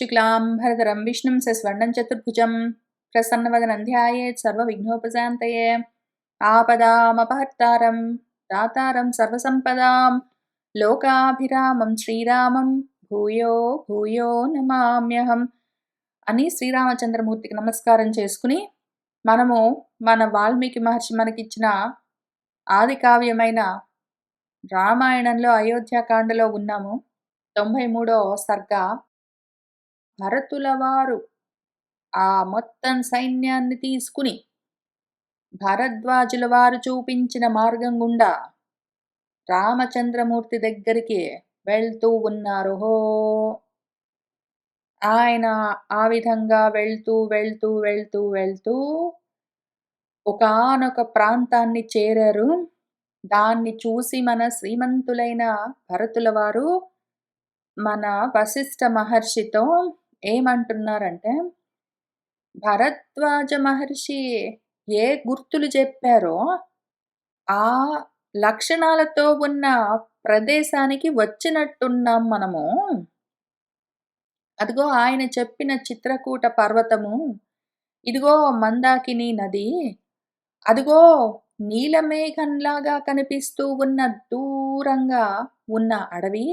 शुक्लाम्बरधरं विष्णुं शशिवर्णं चतुर्भुजं प्रसन्नवदनं ध्यायेत् सर्वविघ्नोपशान्तये। आपदामपहर्तारं दातारं सर्वसम्पदां लोकाभिरामं श्रीरामं భూయో భూయో నమామ్యహం అని శ్రీరామచంద్రమూర్తికి నమస్కారం చేసుకుని మనము మన వాల్మీకి మహర్షి మనకిచ్చిన ఆది కావ్యమైన రామాయణంలో అయోధ్యాకాండలో ఉన్నాము. 93వ సర్గ. భరతుల వారు ఆ మొత్తం సైన్యాన్ని తీసుకుని భరద్వాజుల వారు చూపించిన మార్గం గుండా రామచంద్రమూర్తి దగ్గరికి వెళ్తూ ఉన్నారు. ఆయన ఆ విధంగా వెళ్తూ వెళ్తూ వెళ్తూ వెళ్తూ ఒకానొక ప్రాంతాన్ని చేరారు. దాన్ని చూసి మన శ్రీమంతులైన భరతుల వారు మన వశిష్ఠ మహర్షితో ఏమంటున్నారంటే, భరద్వాజ మహర్షి ఏ గుర్తులు చెప్పారో ఆ లక్షణాలతో ఉన్న ప్రదేశానికి వచ్చినట్టున్నాం మనము. అదిగో ఆయన చెప్పిన చిత్రకూట పర్వతము, ఇదిగో మందాకిని నది, అదిగో నీలమేఘంలాగా కనిపిస్తూ ఉన్న దూరంగా ఉన్న అడవి,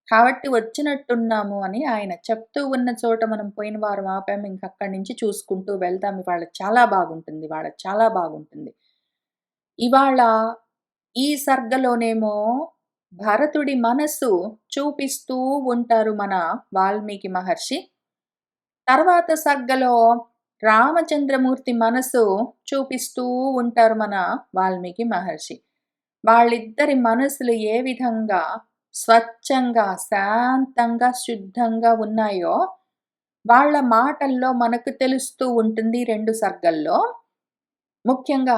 కాబట్టి వచ్చినట్టున్నాము అని ఆయన చెప్తూ ఉన్న చోట మనం పోయిన వారం ఆపాము. ఇంకక్కడి నుంచి చూసుకుంటూ వెళ్దాం. ఇవాళ చాలా బాగుంటుంది. ఇవాళ ఈ సర్గలోనేమో భరతుడి మనస్సు చూపిస్తూ ఉంటారు మన వాల్మీకి మహర్షి. తర్వాత సర్గలో రామచంద్రమూర్తి మనసు చూపిస్తూ ఉంటారు మన వాల్మీకి మహర్షి. వాళ్ళిద్దరి మనసులు ఏ విధంగా స్వచ్ఛంగా, శాంతంగా, శుద్ధంగా ఉన్నాయో వాళ్ళ మాటల్లో మనకు తెలుస్తూ ఉంటుంది 2 సర్గల్లో. ముఖ్యంగా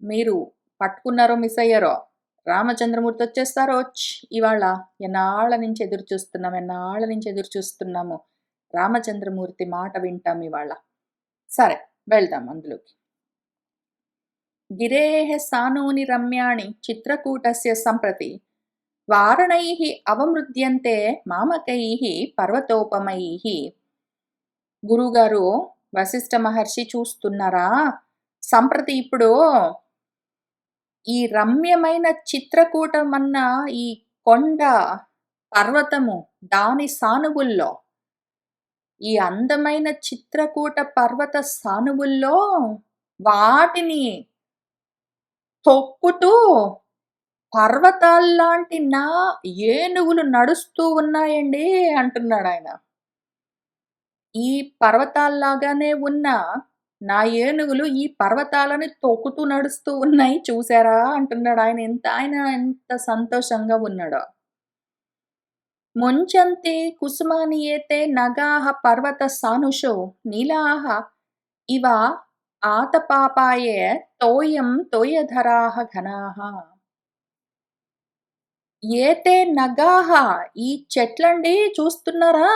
మీరు పట్టుకున్నారో మిస్ అయ్యారో, రామచంద్రమూర్తి వచ్చేస్తారో ఇవాళ ఎన్నాళ్ళ నుంచి ఎదురు చూస్తున్నాము. రామచంద్రమూర్తి మాట వింటాం ఇవాళ. సరే, వెళ్దాం అందులోకి. గిరేః సానూని రమ్యాణి చిత్రకూటస్య సంప్రతి వారణైః అవమృద్యంతే మామకైః పర్వతోపమైః. గురుగారు వశిష్ఠ మహర్షి చూస్తున్నారా, సంప్రతి ఇప్పుడు ఈ రమ్యమైన చిత్రకూటమన్న ఈ కొండ పర్వతము, దాని సానువుల్లో, ఈ అందమైన చిత్రకూట పర్వత సానువుల్లో వాటిని తొక్కుతూ పర్వతాల్లాంటి నా ఏనుగులు నడుస్తూ ఉన్నాయండి అంటున్నాడు ఆయన. ఈ పర్వతాల్లాగానే ఉన్న నా ఏనుగులు ఈ పర్వతాలని తొక్కుతూ నడుస్తూ ఉన్నాయి చూసారా అంటున్నాడు ఆయన ఎంత సంతోషంగా ఉన్నాడో. ముంచంతి కుసుమాని ఏతే నగాః పర్వత సానుషో నీలాః ఇవ ఆతపాపాయే తోయం తోయధరాః ఘనాః. ఏతే నగాః, ఈ చెట్లండి చూస్తున్నారా,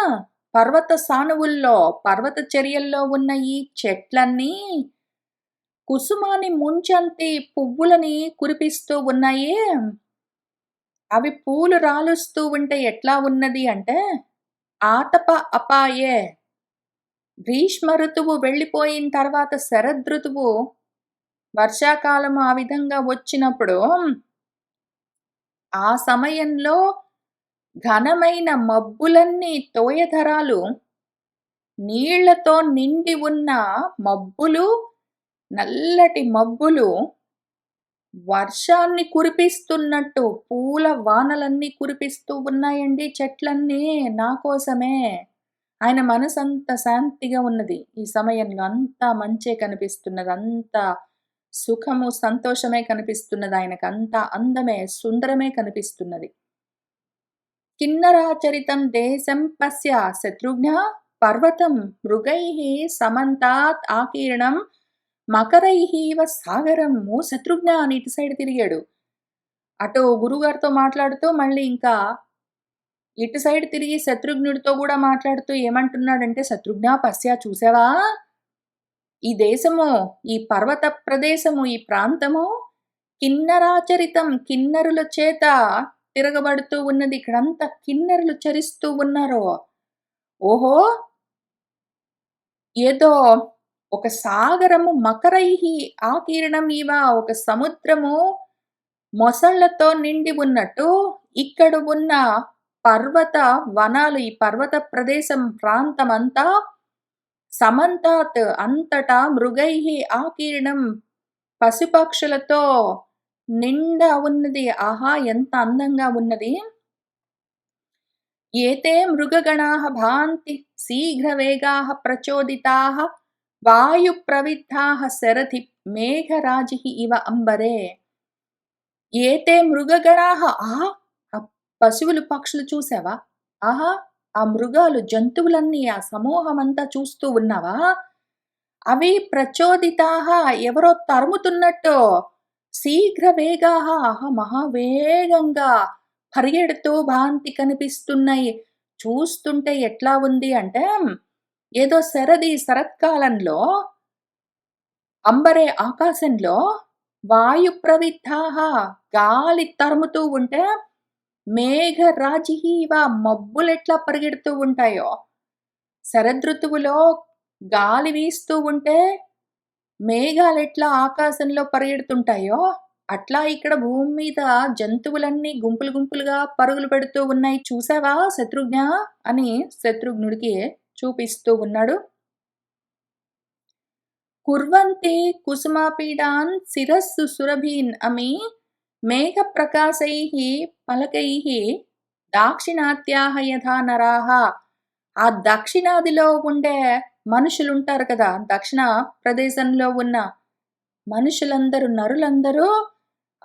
పర్వత సానువుల్లో, పర్వత చర్యల్లో ఉన్న ఈ చెట్లన్నీ కుసుమాని ముంచంతి పువ్వులని కురిపిస్తూ ఉన్నాయి. అవి పూలు రాలుస్తూ ఉంటే ఎట్లా ఉన్నది అంటే, ఆతప అపాయే, గ్రీష్మ ఋతువు వెళ్ళిపోయిన తర్వాత శరదృతువు, వర్షాకాలం ఆ విధంగా వచ్చినప్పుడు ఆ సమయంలో ఘనమైన మబ్బులన్నీ, తోయధరాలు, నీళ్లతో నిండి ఉన్న మబ్బులు, నల్లటి మబ్బులు వర్షాన్ని కురిపిస్తున్నట్టు పూల వానలన్నీ కురిపిస్తూ ఉన్నాయండి చెట్లన్నీ నా కోసమే. ఆయన మనసంత శాంతిగా ఉన్నది ఈ సమయంలో. అంతా మంచే కనిపిస్తున్నది, అంతా సుఖము, సంతోషమే కనిపిస్తున్నది ఆయనకు. అంతా అందమే, సుందరమే కనిపిస్తున్నది. కిన్నరాచరితం దేశం పశ్య శత్రుఘ్న పర్వతం మృగైః సమంతాత్ ఆకీర్ణం మకరైః సాగరం. ఓ శత్రుఘ్న అని ఇటు సైడ్ తిరిగాడు. అటు గురుగారితో మాట్లాడుతూ మళ్ళీ ఇంకా ఇటు సైడ్ తిరిగి శత్రుఘ్నుడితో కూడా మాట్లాడుతూ ఏమంటున్నాడంటే, శత్రుఘ్న పశ్య చూసావా, ఈ దేశము, ఈ పర్వత ప్రదేశము, ఈ ప్రాంతము కిన్నరాచరితం, కిన్నరుల చేత తిరగబడుతూ ఉన్నది. ఇక్కడంతా కిన్నెరలు చరిస్తూ ఉన్నారు. ఓహో! ఏదో ఒక సాగరము మకరైహి ఆకీర్ణం ఇవ ఒక సముద్రము మొసళ్ళతో నిండి ఉన్నట్టు, ఇక్కడ ఉన్న పర్వత వనాలు, ఈ పర్వత ప్రదేశం ప్రాంతమంతా సమంతాత్ అంతటా మృగైః ఆకీర్ణం పశుపక్షులతో నిండా ఉన్నది. ఆహా! ఎంత అందంగా ఉన్నది. ఏతే మృగగణాః భాంతి శీఘ్రవేగాః ప్రచోదితాః వాయుప్రవిద్ధాః శరధి మేఘరాజిః ఇవ అంబరే. ఏతే మృగగణాః ఆహా! ఆ పశువులు, పక్షులు చూసావా? ఆహా! ఆ మృగాలు, జంతువులన్నీ, ఆ సమూహమంతా చూస్తూ ఉన్నావా? అవి ప్రచోదితాః ఎవరో తరుముతున్నట్టు శీఘ్ర వేగాః ఆహా! మహావేగంగా పరిగెడుతూ భాంతి కనిపిస్తున్నాయి. చూస్తుంటే ఎట్లా ఉంది అంటే, ఏదో శరత్కాలంలో అంబరే ఆకాశంలో వాయు ప్రవిద్ధాః గాలి తరుముతూ ఉంటే, మేఘరాజిః ఇవ మబ్బులెట్లా పరిగెడుతూ ఉంటాయో, శరదృతువులో గాలి వీస్తూ ఉంటే మేఘాలెట్లా ఆకాశంలో పరిగెడుతుంటాయో, అట్లా ఇక్కడ భూమి మీద జంతువులన్నీ గుంపులు గుంపులుగా పరుగులు పెడుతూ ఉన్నాయి చూసావా శత్రుఘ్న అని శత్రుఘ్నుడికి చూపిస్తూ ఉన్నాడు. కుర్వంతే కుసుమాపీడాన్ శిరస్సు సురభీన్ అమి మేఘప్రకాశైః పలకైః దాక్షిణాత్యాః యథా నరాః. ఆ దక్షిణాదిలో ఉండే మనుషులుంటారు కదా! దక్షిణ ప్రదేశంలో ఉన్న మనుషులందరూ, నరులందరూ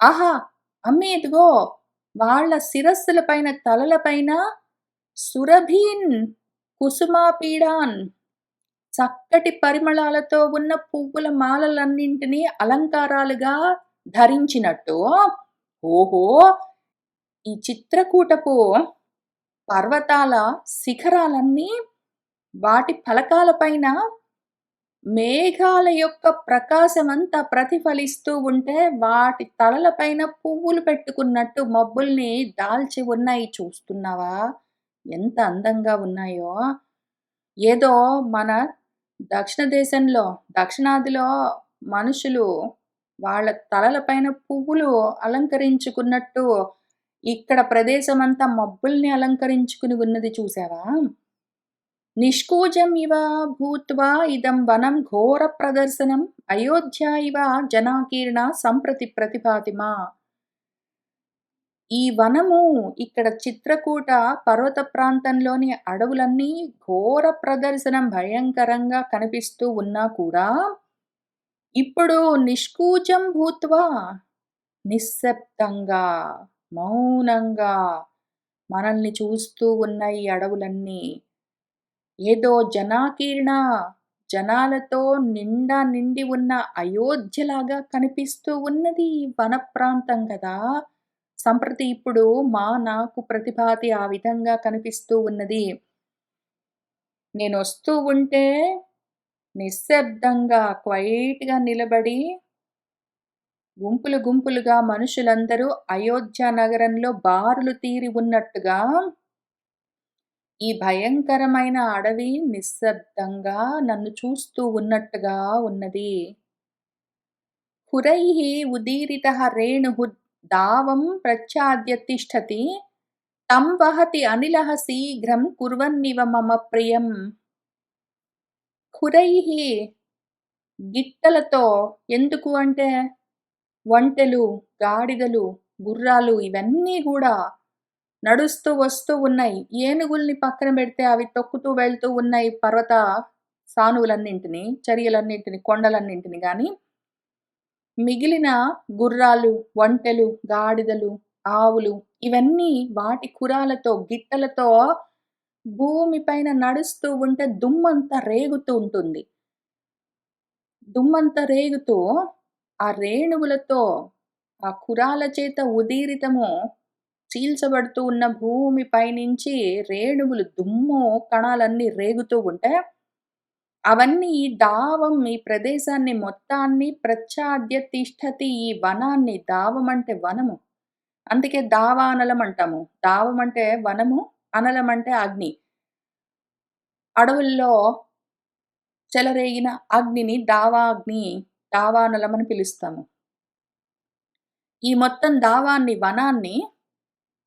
ఆహా! అమ్మి ఇదిగో వాళ్ళ శిరస్సుల పైన, తలల పైన సురభీన్ కుసుమాపీడాన్ చక్కటి పరిమళాలతో ఉన్న పువ్వుల మాలలన్నింటినీ అలంకారాలుగా ధరించినట్టు, ఓహో! ఈ చిత్రకూటపు పర్వతాల శిఖరాలన్నీ వాటి ఫలకాల పైన మేఘాల యొక్క ప్రకాశమంతా ప్రతిఫలిస్తూ ఉంటే, వాటి తలల పైన పువ్వులు పెట్టుకున్నట్టు మబ్బుల్ని దాల్చి ఉన్నాయి చూస్తున్నావా? ఎంత అందంగా ఉన్నాయో! ఏదో మన దక్షిణ దేశంలో, దక్షిణాదిలో మనుషులు వాళ్ళ తలల పైన పువ్వులు అలంకరించుకున్నట్టు, ఇక్కడ ప్రదేశమంతా మబ్బుల్ని అలంకరించుకుని ఉన్నది చూసావా? నిష్కూజం ఇవ భూత్వా ఇదం వనం ఘోర ప్రదర్శనం అయోధ్య ఇవ జనాకీర్ణ సంప్రతి ప్రతిభాతి మా. ఈ వనము, ఇక్కడ చిత్రకూట పర్వత ప్రాంతంలోని అడవులన్నీ ఘోర ప్రదర్శనం భయంకరంగా కనిపిస్తూ ఉన్నా కూడా, ఇప్పుడు నిష్కూజం భూత్వా నిశ్శబ్దంగా, మౌనంగా మనల్ని చూస్తూ ఉన్నాయి ఈ అడవులన్నీ. ఏదో జనాకీర్ణ, జనాలతో నిండి ఉన్న అయోధ్యలాగా కనిపిస్తూ ఉన్నది ఈ వన ప్రాంతం కదా! సంప్రతి ఇప్పుడు నాకు ప్రతిభాతి ఆ విధంగా కనిపిస్తూ ఉన్నది. నేనొస్తూ ఉంటే నిశ్శబ్దంగా, క్వైట్‌గా నిలబడి గుంపులు గుంపులుగా మనుషులందరూ అయోధ్య నగరంలో బారులు తీరి ఉన్నట్టుగా ఈ భయంకరమైన అడవి నిశ్శబ్దంగా నన్ను చూస్తూ ఉన్నట్టుగా ఉన్నది. హురైః ఉదీరితః రేణుః దావం ప్రచ్ఛాద్య తిష్ఠతి తం వహతి అనిలః శీఘ్రం కుర్వన్నివ మమ ప్రియం. ఖురైః గిట్టలతో, ఎందుకు అంటే ఒంటెలు, గాడిదలు, గుర్రాలు ఇవన్నీ గూడా నడుస్తూ వస్తూ ఉన్నాయి. ఏనుగుల్ని పక్కన బెడితే అవి తొక్కుతూ వెళ్తూ ఉన్నాయి పర్వత సానువులన్నింటిని, చరియలన్నింటిని, కొండలన్నింటిని గాని, మిగిలిన గుర్రాలు, ఒంటెలు, గాడిదలు, ఆవులు ఇవన్నీ వాటి ఖురాలతో, గిట్టలతో భూమి పైన నడుస్తూ ఉంటే దుమ్మంతా రేగుతూ ఉంటుంది. దుమ్మంతా రేగుతూ ఆ రేణువులతో, ఆ ఖురాల చేత ఉదీరితము చీల్చబడుతూ ఉన్న భూమి పైనుంచి రేణువులు, దుమ్ము కణాలన్నీ రేగుతూ ఉంటే, అవన్నీ ఈ దావం, ఈ ప్రదేశాన్ని మొత్తాన్ని ప్రచ్ఛాద్య తిష్ఠతి, ఈ వనాన్ని, దావం అంటే వనము. అందుకే దావానలం అంటాము. దావం అంటే వనము, అనలం అంటే అగ్ని. అడవుల్లో చెలరేగిన అగ్నిని దావాగ్ని, దావానలమని పిలుస్తాము. ఈ మొత్తం దావాన్ని, వనాన్ని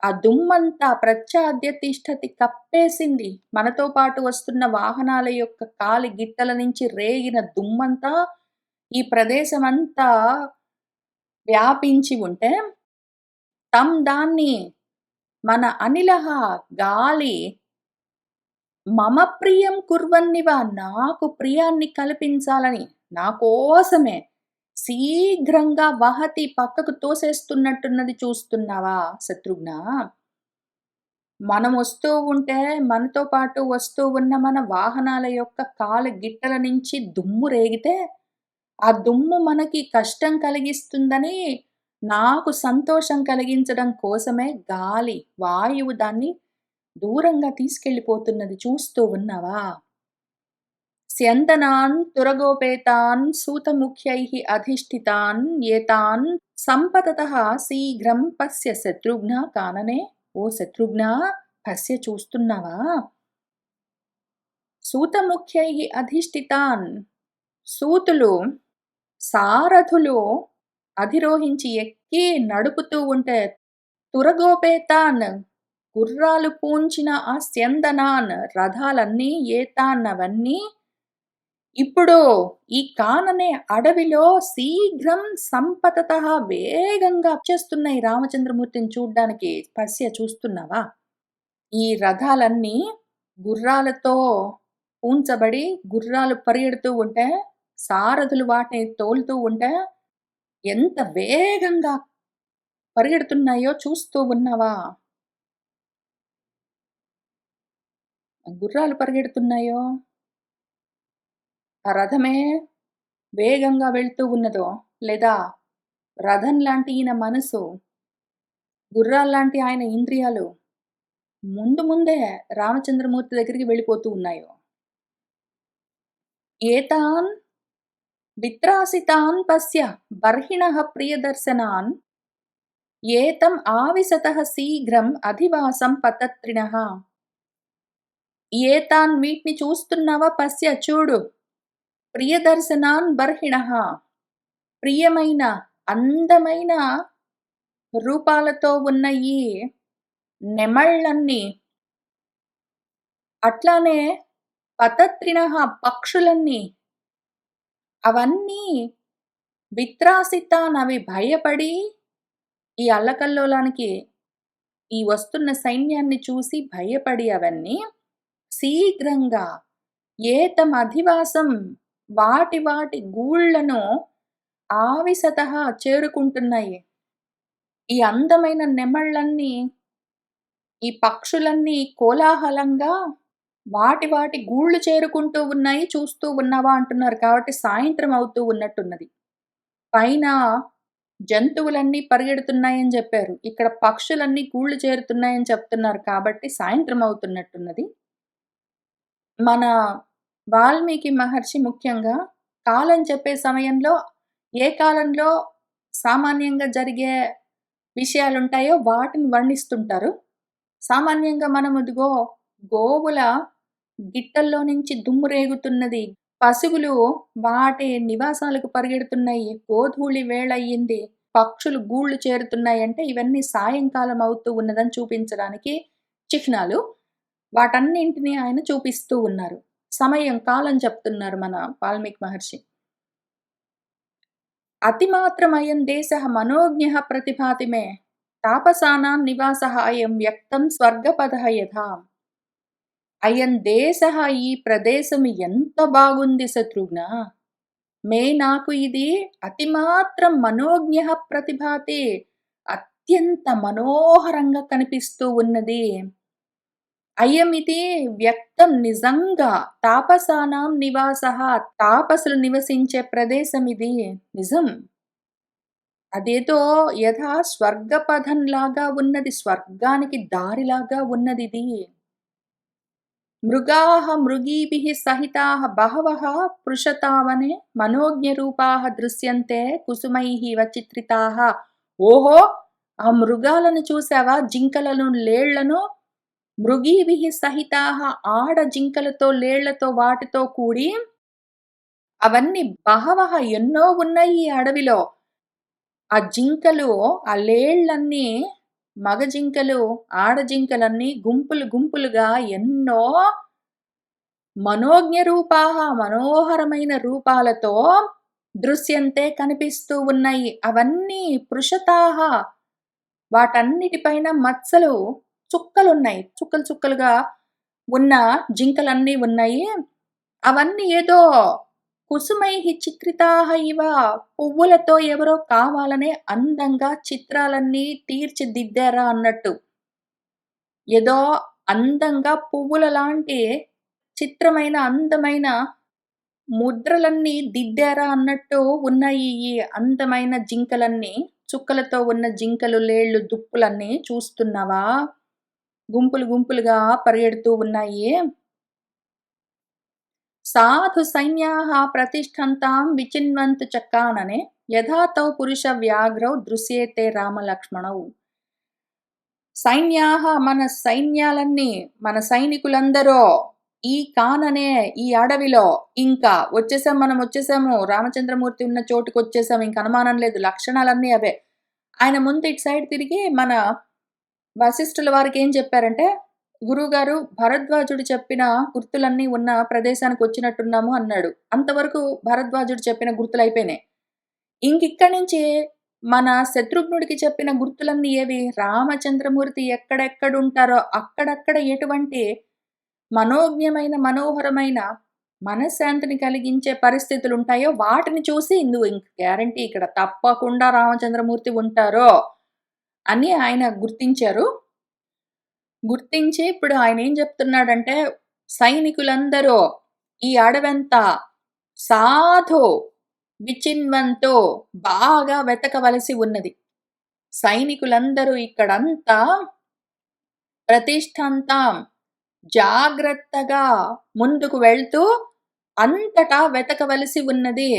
ఆ దుమ్మంతా ప్రచ్ఛాద్య తిష్టతి కప్పేసింది. మనతో పాటు వస్తున్న వాహనాల యొక్క కాలి గిట్టల నుంచి రేగిన దుమ్మంతా ఈ ప్రదేశమంతా వ్యాపించి ఉంటే, దాన్ని మన అనిలః గాలి మమ ప్రియం కుర్వన్నివ, నాకు ప్రియాన్ని కల్పించాలని, నా కోసమే శీఘ్రంగా వహతి, పక్కకు తోసేస్తున్నట్టున్నది చూస్తున్నావా శత్రుఘ్న? మనం వస్తూ ఉంటే మనతో పాటు వస్తూ ఉన్న మన వాహనాల యొక్క కాలు గిట్టల నుంచి దుమ్ము రేగితే, ఆ దుమ్ము మనకి కష్టం కలిగిస్తుందని నాకు సంతోషం కలిగించడం కోసమే గాలి, వాయువు దాన్ని దూరంగా తీసుకెళ్ళిపోతున్నది చూస్తూ ఉన్నావా? స్యందనాన్ తురగోపేతాన్ సూతముఖ్యైః అధిష్ఠితాన్ ఏతాన్ సంపతతః శీఘ్రం పశ్య శత్రుఘ్న కాననే. ఓ శత్రుఘ్న, పశ్య చూస్తున్నావా? సూతముఖ్యైః అధిష్ఠితాన్, సూతులు సారథులు అధిరోహించి ఎక్కి నడుపుతూ ఉంటే, తురగోపేతాన్ గుర్రాలు పూంచిన ఆ స్యందనాన్ రథాలన్నీ, ఏతాన్ అవన్నీ ఇప్పుడు ఈ కాననే అడవిలో శీఘ్రం సంపతతః వేగంగా వచ్చేస్తున్నాయి రామచంద్రమూర్తిని చూడ్డానికి. పశ్య చూస్తున్నావా? ఈ రథాలన్నీ గుర్రాలతో పూంచబడి, గుర్రాలు పరిగెడుతూ ఉంటే, సారథులు వాటిని తోలుతూ ఉంటే ఎంత వేగంగా పరిగెడుతున్నాయో చూస్తూ ఉన్నావా? గుర్రాలు పరిగెడుతున్నాయో, ఆ రథమే వేగంగా వెళ్తూ ఉన్నదో, లేదా రథం లాంటి ఈయన మనసు, గుర్రాల్లాంటి ఆయన ఇంద్రియాలు ముందే రామచంద్రమూర్తి దగ్గరికి వెళ్ళిపోతూ ఉన్నాయో. ఏతాన్ విత్రాసితాన్ పశ్య బర్హిణః ప్రియదర్శనాన్ ఏతం ఆవిశతః శీఘ్రం అధివాసం పతత్రిణః. ఏతాన్ వీటిని చూస్తున్నావా? పశ్య చూడు. ప్రియదర్శనాన్ బర్హిణః, ప్రియమైన అందమైన రూపాలతో ఉన్న ఈ నెమళ్ళన్నీ, అట్లానే పతత్రిణః పక్షులన్నీ, అవన్నీ విత్రాసితాన్ అవి భయపడి ఈ అల్లకల్లోలానికి, ఈ వస్తున్న సైన్యాన్ని చూసి భయపడి అవన్నీ శీఘ్రంగా ఏతం అధివాసం వాటి గూళ్ళను ఆవిశతః చేరుకుంటున్నాయి. ఈ అందమైన నెమళ్ళన్నీ, ఈ పక్షులన్నీ కోలాహలంగా వాటి గూళ్ళు చేరుకుంటూ ఉన్నాయి, చూస్తూ ఉన్నావా అంటున్నారు. కాబట్టి సాయంత్రం అవుతూ ఉన్నట్టున్నది. పైన జంతువులన్నీ పరిగెడుతున్నాయని చెప్పారు, ఇక్కడ పక్షులన్నీ గూళ్ళు చేరుతున్నాయని చెప్తున్నారు. కాబట్టి సాయంత్రం అవుతున్నట్టున్నది. మన వాల్మీకి మహర్షి ముఖ్యంగా కాలం చెప్పే సమయంలో ఏ కాలంలో సామాన్యంగా జరిగే విషయాలుంటాయో వాటిని వర్ణిస్తుంటారు. సామాన్యంగా మనం ఇదిగో గోవుల గిట్టల్లో నుంచి దుమ్ము రేగుతున్నది, పశువులు వాటి నివాసాలకు పరిగెడుతున్నాయి, గోధూళి వేళ అయ్యింది, పక్షులు గూళ్ళు చేరుతున్నాయి అంటే ఇవన్నీ సాయంకాలం అవుతూ ఉన్నదని చూపించడానికి చిహ్నాలు. వాటన్నింటినీ ఆయన చూపిస్తూ ఉన్నారు. సమయం, కాలం చెప్తున్నారు మన వాల్మీకి మహర్షి. అతిమాత్రమయం దేశః మనోజ్ఞః ప్రతిభాతి మే, తాపసానాం నివాసః అయం వ్యక్తం స్వర్గపదః యథా. అయం దేశః, ఈ ప్రదేశం ఎంత బాగుంది శత్రుఘ్న. మే, నాకు ఇది అతిమాత్రం మనోజ్ఞః ప్రతిభాతి, అత్యంత మనోహరంగా కనిపిస్తూ ఉన్నది. అయం ఇది వ్యక్తం, నిజంగా తాపసానాం నివాసః, తాపసులు నివసించే ప్రదేశం ఇది నిజం. అదేదో యథా స్వర్గపథంలాగా ఉన్నది, స్వర్గానికి దారిలాగా ఉన్నది ఇది. మృగాః మృగీభిః సహితాః బహవః పృషతావనే మనోజ్ఞరూపాః దృశ్యంతే కుసుమైః ఇవ చిత్రితాః. ఓహో, ఆ మృగాలను చూసావా? జింకలను, లేళ్లను, మృగీభిః సహితాః ఆడ జింకలతో, లేళ్లతో వాటితో కూడి అవన్నీ బహవః ఎన్నో ఉన్నాయి ఈ అడవిలో. ఆ జింకలు, ఆ లేళ్ళన్నీ మగ జింకలు, ఆడ జింకలన్నీ గుంపులు గుంపులుగా ఎన్నో మనోజ్ఞ రూపాః మనోహరమైన రూపాలతో దృశ్యంతే కనిపిస్తూ ఉన్నాయి. అవన్నీ పృషతాః వాటన్నిటిపైన మచ్చలు, చుక్కలున్నాయి. చుక్కలు చుక్కలుగా ఉన్న జింకలన్నీ ఉన్నాయి. అవన్నీ ఏదో కుసుమైః చిత్రితాః ఇవ పువ్వులతో ఎవరో కావాలనే అందంగా చిత్రాలన్నీ తీర్చిదిద్దారా అన్నట్టు. ఏదో అందంగా పువ్వుల లాంటి చిత్రమైన, అందమైన ముద్రలన్నీ దిద్దారా అన్నట్టు ఉన్నాయి ఈ అందమైన జింకలన్నీ. చుక్కలతో ఉన్న జింకలు, లేళ్ళు, దుప్పులన్నీ చూస్తున్నావా? గుంపులు గుంపులుగా పరిగెడుతూ ఉన్నాయి. సాధు సైన్యాః ప్రతిష్ఠంతాం విచిన్వంతు చక్కాననే యథా తౌ పురుష వ్యాఘ్రౌ దృశ్యేతే రామలక్ష్మణౌ. సైన్యాః మన సైన్యాలన్నీ, మన సైనికులందరూ ఈ కాననే ఈ అడవిలో ఇంకా వచ్చేసాం, మనం వచ్చేసాము, రామచంద్రమూర్తి ఉన్న చోటుకొచ్చేసాం, ఇంక అనుమానం లేదు, లక్షణాలన్నీ అవే. ఆయన ముందు ఇటు సైడ్ తిరిగి మన వశిష్ఠుల వారికి ఏం చెప్పారంటే, గురువుగారు భరద్వాజుడు చెప్పిన గుర్తులన్నీ ఉన్న ప్రదేశానికి వచ్చినట్టున్నాము అన్నాడు. అంతవరకు భరద్వాజుడు చెప్పిన గుర్తులయిపోయినాయి. ఇంకిక్కడి నుంచి మన శత్రుఘ్నుడికి చెప్పిన గుర్తులన్నీ ఏవి? రామచంద్రమూర్తి ఎక్కడెక్కడుంటారో అక్కడక్కడ ఎటువంటి మనోజ్ఞమైన, మనోహరమైన మనశ్శాంతిని కలిగించే పరిస్థితులుంటాయో వాటిని చూసి ఇంక గ్యారంటీ ఇక్కడ తప్పకుండా రామచంద్రమూర్తి ఉంటారో అని ఆయన గుర్తించారు. గుర్తించి ఇప్పుడు ఆయన ఏం చెప్తున్నాడంటే, సైనికులందరూ ఈ అడవంతా సాధు విచిన్వంతో బాగా వెతకవలసి ఉన్నది. సైనికులందరూ ఇక్కడంతా ప్రతిష్ఠంతాం జాగ్రత్తగా ముందుకు వెళ్తూ అంతటా వెతకవలసి ఉన్నది.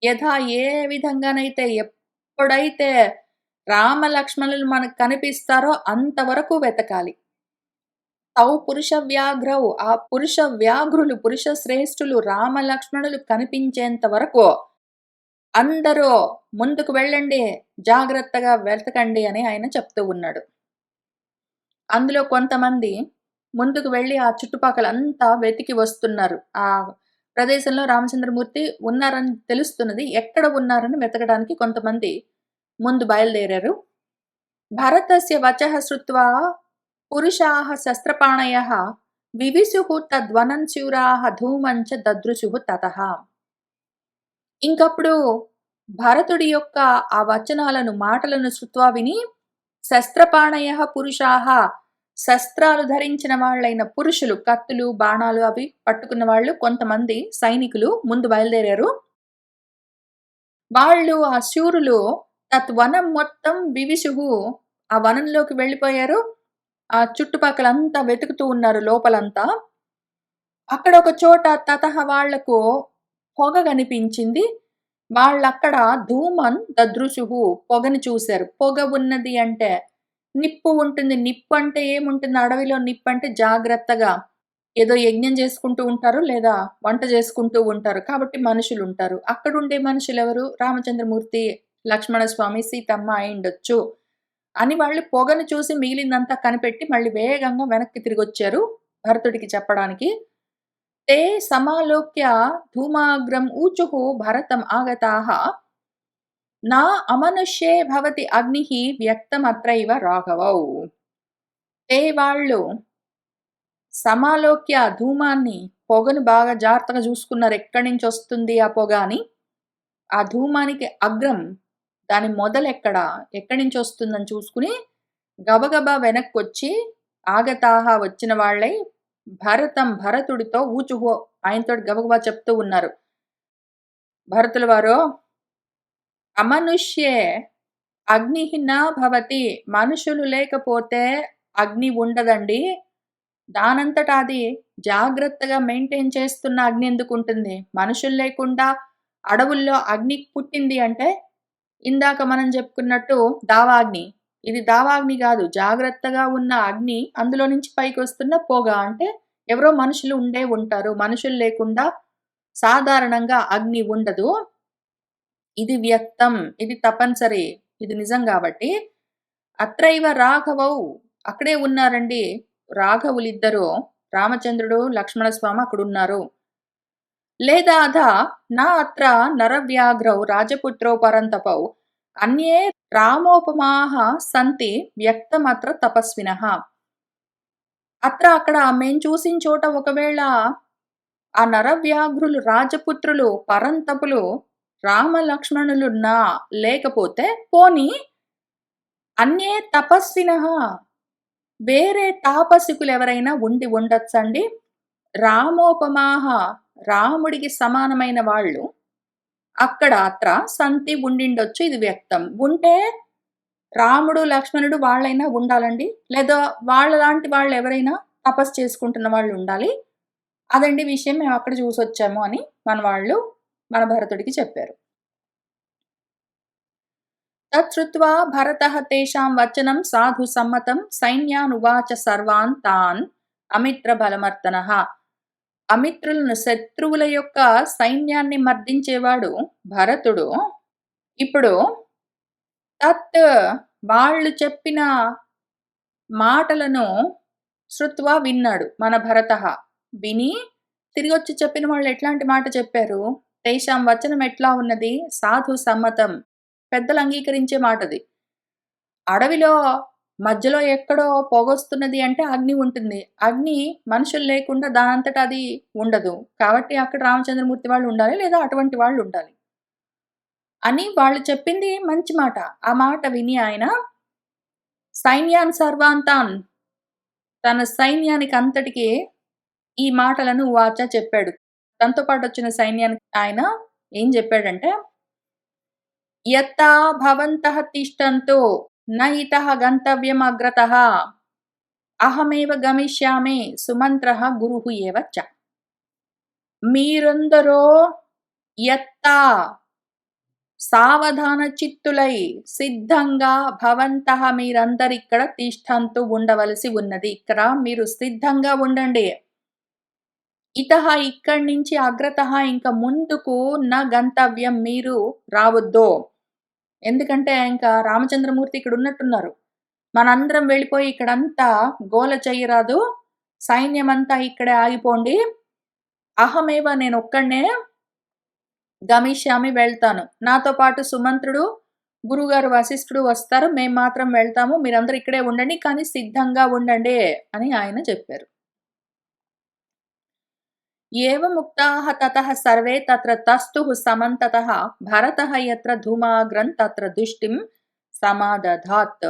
యథా ఏ విధంగానైతే ఎప్పుడైతే రామలక్ష్మణులు మనకు కనిపిస్తారో అంతవరకు వెతకాలి. తౌ పురుష వ్యాఘ్రౌ ఆ పురుష వ్యాఘ్రులు, పురుష శ్రేష్ఠులు రామలక్ష్మణులు కనిపించేంత వరకు అందరూ ముందుకు వెళ్ళండి, జాగ్రత్తగా వెతకండి అని ఆయన చెప్తూ ఉన్నాడు. అందులో కొంతమంది ముందుకు వెళ్ళి ఆ చుట్టుపక్కలంతా వెతికి వస్తున్నారు. ఆ ప్రదేశంలో రామచంద్రమూర్తి ఉన్నారని తెలుస్తున్నది. ఎక్కడ ఉన్నారని వెతకడానికి కొంతమంది ముందు బయలుదేరారు. భరతస్య వచః శ్రుత్వా పురుషాః శస్త్రపాణయః వివిశుః తద్వనంశూరాః ధూమంచ దదృశుః తతః. ఇంకప్పుడు భరతుడి యొక్క ఆ వచనాలను, మాటలను శ్రుత్వా విని శస్త్రపాణయః పురుషాః శస్త్రాలు ధరించిన వాళ్ళైన పురుషులు, కత్తులు, బాణాలు అవి పట్టుకున్న వాళ్ళు కొంతమంది సైనికులు ముందు బయలుదేరారు. వాళ్ళు ఆ శూరులు తద్వనం మొత్తం వివిశుః ఆ వనంలోకి వెళ్ళిపోయారు. ఆ చుట్టుపక్కలంతా వెతుకుతూ ఉన్నారు లోపలంతా. అక్కడ ఒక చోట తతః వాళ్లకు పొగ కనిపించింది. వాళ్ళక్కడ ధూమన్ దదృశుః పొగని చూశారు. పొగ ఉన్నది అంటే నిప్పు ఉంటుంది. నిప్పు అంటే ఏముంటుంది? అడవిలో నిప్పు అంటే జాగ్రత్తగా ఏదో యజ్ఞం చేసుకుంటూ ఉంటారు, లేదా వంట చేసుకుంటూ ఉంటారు. కాబట్టి మనుషులుంటారు. అక్కడుండే మనుషులెవరు? రామచంద్రమూర్తి, లక్ష్మణస్వామి, సీతమ్మ అయ్యుండొచ్చు అని వాళ్ళు పొగను చూసి మిగిలిందంతా కనిపెట్టి మళ్ళీ వేగంగా వెనక్కి తిరిగొచ్చారు భరతుడికి చెప్పడానికి. తే సమాలోక్య ధూమాగ్రం ఊచుః భరతం ఆగతాః నా అమనుష్యే భవతి అగ్నిః వ్యక్తమత్రైవ రాఘవౌ. తే వాళ్ళు సమాలోక్య ధూమాన్ని, పొగను బాగా జాగ్రత్తగా చూసుకున్నారు. ఎక్కడి నుంచి వస్తుంది ఆ పొగ అని. ఆ ధూమానికి అగ్రం, దాని మొదలెక్కడ, ఎక్కడి నుంచి వస్తుందని చూసుకుని గబగబా వెనక్కొచ్చి ఆగతాహ వచ్చిన వాళ్ళై భరతుడితో ఊచుహో ఆయనతోటి గబగబా చెప్తూ ఉన్నారు. భరతుల వారు అమనుష్యే అగ్ని నా భవతి, మనుషులు లేకపోతే అగ్ని ఉండదండి. దానంతట అది జాగ్రత్తగా మెయింటైన్ చేస్తున్న అగ్ని ఎందుకు ఉంటుంది? మనుషులు లేకుండా అడవుల్లో అగ్ని పుట్టింది అంటే ఇందాక మనం చెప్పుకున్నట్టు దావాగ్ని. ఇది దావాగ్ని గాదు. జాగ్రత్తగా ఉన్న అగ్ని అందులో నుంచి పైకొస్తున్న పొగ. అంటే ఎవరో మనుషులు ఉండే ఉంటారు. మనుషులు లేకుండా సాధారణంగా అగ్ని ఉండదు. ఇది వ్యక్తం. ఇది తప్పనిసరి. ఇది నిజం గాబట్టి, అత్రైవ రాఘవౌ అక్కడే ఉన్నారండి రాఘవులిద్దరూ. రామచంద్రుడు, లక్ష్మణస్వామి అక్కడున్నారు. లేదా అధ నా అత్ర నరవ్యాఘ్రౌ రాజపుత్రౌ పరంతపౌ అన్యే రామోపమాః సంతి వ్యక్తమత్ర తపస్వినః. అక్కడ మేం చూసిన చోట ఒకవేళ ఆ నరవ్యాఘ్రులు రాజపుత్రులు, పరంతపులు, రామలక్ష్మణులున్నా లేకపోతే పోనీ అన్యే తపస్వినః వేరే తాపసికులెవరైనా ఉండి ఉండొచ్చండి. రామోపమాః రాముడికి సమానమైన వాళ్ళు అక్కడ సంతి ఉండిండొచ్చు. ఇది వ్యక్తం. ఉంటే రాముడు, లక్ష్మణుడు వాళ్ళైనా ఉండాలండి. లేదా వాళ్ళలాంటి వాళ్ళెవరైనా తపస్సు చేసుకుంటున్న వాళ్ళు ఉండాలి. అదండి విషయం మేము అక్కడ చూసొచ్చాము అని మన వాళ్ళు మన భరతుడికి చెప్పారు. తచ్చుత్వా భరతః తేషాం వచనం సాధు సమ్మతం సైన్యానువాచ సర్వాన్ తాన్ అమిత్ర బలమర్దనః. అమిత్రులను శత్రువుల యొక్క సైన్యాన్ని మర్దించేవాడు భరతుడు. ఇప్పుడు తత్ వాళ్ళు చెప్పిన మాటలను శ్రుత్వా విన్నాడు మన భరతః. విని తిరిగొచ్చి చెప్పిన వాళ్ళు ఎట్లాంటి మాట చెప్పారు? తేషాం వచనం ఎట్లా ఉన్నది? సాధు సమ్మతం. పెద్దలు అంగీకరించే మాటది. అడవిలో మధ్యలో ఎక్కడో పొగొస్తున్నది అంటే అగ్ని ఉంటుంది. అగ్ని మనుషులు లేకుండా దానంతట అది ఉండదు. కాబట్టి అక్కడ రామచంద్రమూర్తి వాళ్ళు ఉండాలి. లేదా అటువంటి వాళ్ళు ఉండాలి. అని వాళ్ళు చెప్పింది మంచి మాట. ఆ మాట విని ఆయన సైన్యాన్ సర్వాంతాన్ తన సైన్యానికి అంతటికి ఈ మాటలను వాచ చెప్పాడు. తనతో పాటు వచ్చిన సైన్యానికి ఆయన ఏం చెప్పాడంటే యత్తా భవంతః తిష్టంతో న ఇతః గంతవ్యం అగ్రతః అహమేవ గమిష్యామి సుమంత్రః గురుః ఏవ చ. మీరందరూ యత్తా సావధాన చిత్తులై సిద్ధంగా భవంతః మీరందరిక్కడ తిష్టంతు ఉండవలసి ఉన్నది. ఇక్కడ మీరు సిద్ధంగా ఉండండి. ఇతః ఇక్కడి నుంచి అగ్రతః ఇంకా ముందుకు న గంతవ్యం మీరు రావద్దు. ఎందుకంటే ఇంకా రామచంద్రమూర్తి ఇక్కడ ఉన్నట్టున్నారు. మనందరం వెళ్ళిపోయి ఇక్కడంతా గోల చెయ్యరాదు. సైన్యమంతా ఇక్కడే ఆగిపోండి. అహమేవ నేనొక్కడినే గమిష్యామి వెళ్తాను. నాతో పాటు సుమంత్రుడు, గురువుగారు వశిష్ఠుడు వస్తారు. మేము మాత్రం వెళ్తాము. మీరందరూ ఇక్కడే ఉండండి. కానీ సిద్ధంగా ఉండండి అని ఆయన చెప్పారు. ఏవముక్తాః తతః సర్వే తత్ర తస్థుః సమంతతః భరతః యత్ర ధూమాగ్రం తత్ర దృష్టిం సమాదధాత్.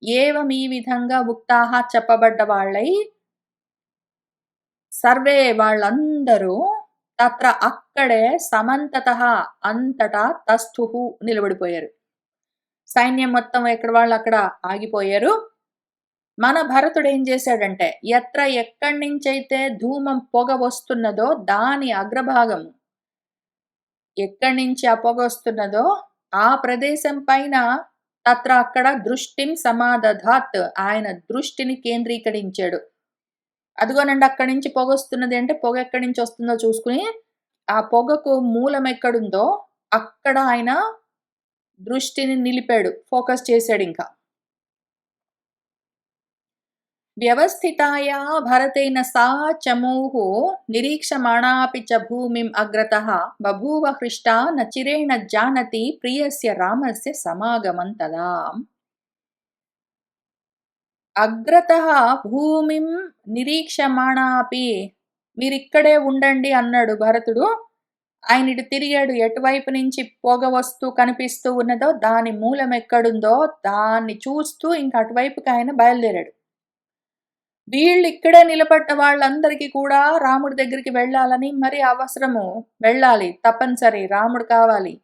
ఏవం ఈ విధంగా ఉక్తాః చెప్పబడ్డ వాళ్ళై సర్వే వాళ్ళందరూ తత్ర అక్కడే సమంతతః అంతటా తస్థుః నిలబడిపోయారు. సైన్యం మొత్తం ఎక్కడ వాళ్ళు అక్కడ ఆగిపోయారు. మన భరతుడు ఏం చేశాడంటే ఎక్కడి నుంచైతే ధూమం పొగ వస్తున్నదో దాని అగ్రభాగం ఎక్కడి నుంచి ఆ పొగ వస్తున్నదో ఆ ప్రదేశం పైన అక్కడ దృష్టిం సమాదధాత్ ఆయన దృష్టిని కేంద్రీకరించాడు. అదిగోనండి అక్కడి నుంచి పొగ వస్తున్నది అంటే పొగ ఎక్కడి నుంచి వస్తుందో చూసుకుని ఆ పొగకు మూలం ఎక్కడుందో అక్కడ ఆయన దృష్టిని నిలిపాడు. ఫోకస్ చేశాడు. ఇంకా వ్యవస్థితాయా భరతేన సా చమూః నిరీక్షమాణాపి చ భూమిం అగ్రతః బభూవ హృష్టా న చిరేణ జానతి ప్రియస్య రామస్య సమాగమం తదా. అగ్రతః భూమిం నిరీక్షమాణాపి మీరిక్కడే ఉండండి అన్నాడు భరతుడు. ఆయన ఇటు తిరిగాడు. ఎటువైపు నుంచి పొగ వస్తూ కనిపిస్తూ ఉన్నదో దాని మూలం ఎక్కడుందో దాన్ని చూస్తూ ఇంక అటువైపుకి ఆయన బయలుదేరాడు. వీళ్ళు ఇక్కడే నిలబడ్డ వాళ్ళందరికీ కూడా రాముడి దగ్గరికి వెళ్ళాలని మరి అవసరము. వెళ్ళాలి, తప్పనిసరి, రాముడు కావాలి.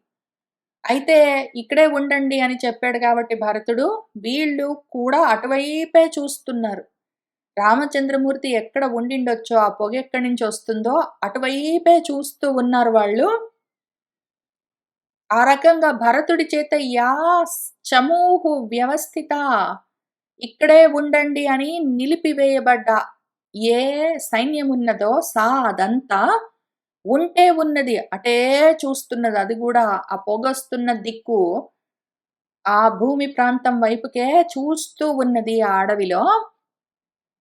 అయితే ఇక్కడే ఉండండి అని చెప్పాడు కాబట్టి భరతుడు వీళ్ళు కూడా అటువైపే చూస్తున్నారు. రామచంద్రమూర్తి ఎక్కడ ఉండిండొచ్చో ఆ పొగ ఎక్కడి నుంచి వస్తుందో అటువైపే చూస్తూ ఉన్నారు వాళ్ళు. ఆ రకంగా భరతుడి చేత యా చమూహు వ్యవస్థిత ఇక్కడే ఉండండి అని నిలిపివేయబడ్డ ఏ సైన్యమున్నదో అదంతా ఉంటే ఉన్నది. అటే చూస్తున్నది. అది గూడా ఆ పొగొస్తున్న దిక్కు ఆ భూమి ప్రాంతం వైపుకే చూస్తూ ఉన్నది ఆ అడవిలో.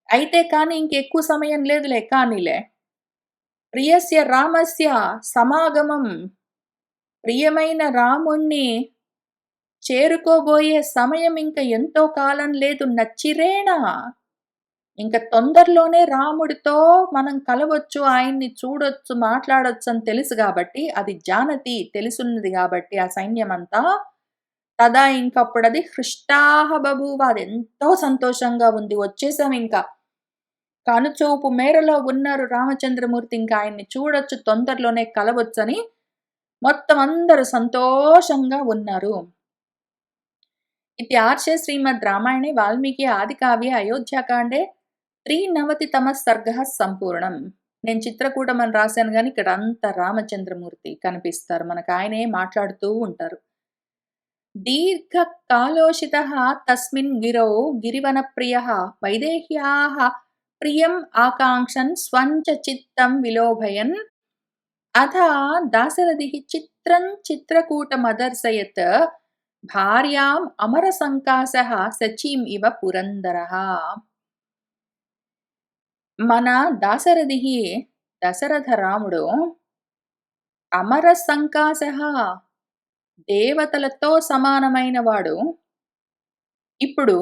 అయితే కానీ ఇంకెక్కువ సమయం లేదులే కానీలే. ప్రియస్య రామస్య సమాగమం. ప్రియమైన రాముణ్ణి చేరుకోబోయే సమయం ఇంక ఎంతో కాలం లేదు. నచ్చిరేణ. ఇంక తొందరలోనే రాముడితో మనం కలవచ్చు, ఆయన్ని చూడొచ్చు, మాట్లాడొచ్చని తెలుసు గాబట్టి, అది జానతి తెలిసున్నది గాబట్టి ఆ సైన్యమంతా, తదా ఇంకప్పుడది హృష్టాహ బభూవ అదెంతో సంతోషంగా ఉంది. వచ్చేసామింక. కనుచూపు మేరలో ఉన్నారు రామచంద్రమూర్తి. ఇంక ఆయన్ని చూడొచ్చు, తొందరలోనే కలవొచ్చని మొత్తం అందరూ సంతోషంగా ఉన్నారు. इत्यार्षे श्रीमद् रामायणे वाल्मीकि आदिकाव्ये अयोध्याकाण्डे 93तमः सर्गः సంపూర్ణం. నేను చిత్రకూటం అని రాశాను గానీ, ఇక్కడ అంతా రామచంద్రమూర్తి కనిపిస్తారు. మనకు ఆయనే మాట్లాడుతూ ఉంటారు. దీర్ఘకాలోషితః తస్మిన్ గిరౌ గిరివనప్రియః వైదేహ్యాః ప్రియం ఆకాంక్షన్ స్వంచ చిత్తం విలోభయన్ అథ దాశరథిః చిత్రం చిత్రకూటమదర్శయత్ భార్యాం అమరసంకాశః శచీం ఇవ పురందరః. మన దాశరథిః దశరథ రాముడు అమరసంకాశః దేవతలతో సమానమైన వాడు. ఇప్పుడు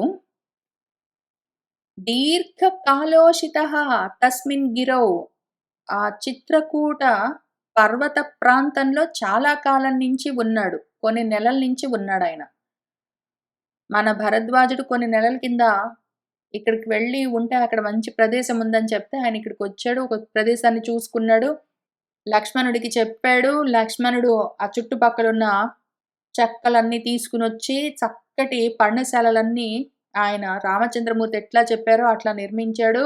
దీర్ఘకాలోషితః తస్మిన్ గిరౌ ఆ చిత్రకూట పర్వత ప్రాంతంలో చాలా కాలం నుంచి ఉన్నాడు. కొన్ని నెలల నుంచి ఉన్నాడాయన. మన భరద్వాజుడు కొన్ని నెలల కింద ఇక్కడికి వెళ్ళి ఉంటే అక్కడ మంచి ప్రదేశం ఉందని చెప్తే ఆయన ఇక్కడికొచ్చాడు. ఒక ప్రదేశాన్ని చూసుకున్నాడు. లక్ష్మణుడికి చెప్పాడు. లక్ష్మణుడు ఆ చుట్టుపక్కలున్న చెక్కలన్నీ తీసుకొనొచ్చి చక్కటి పర్ణశాలలన్నీ ఆయన రామచంద్రమూర్తి ఎట్లా చెప్పారో అట్లా నిర్మించాడు.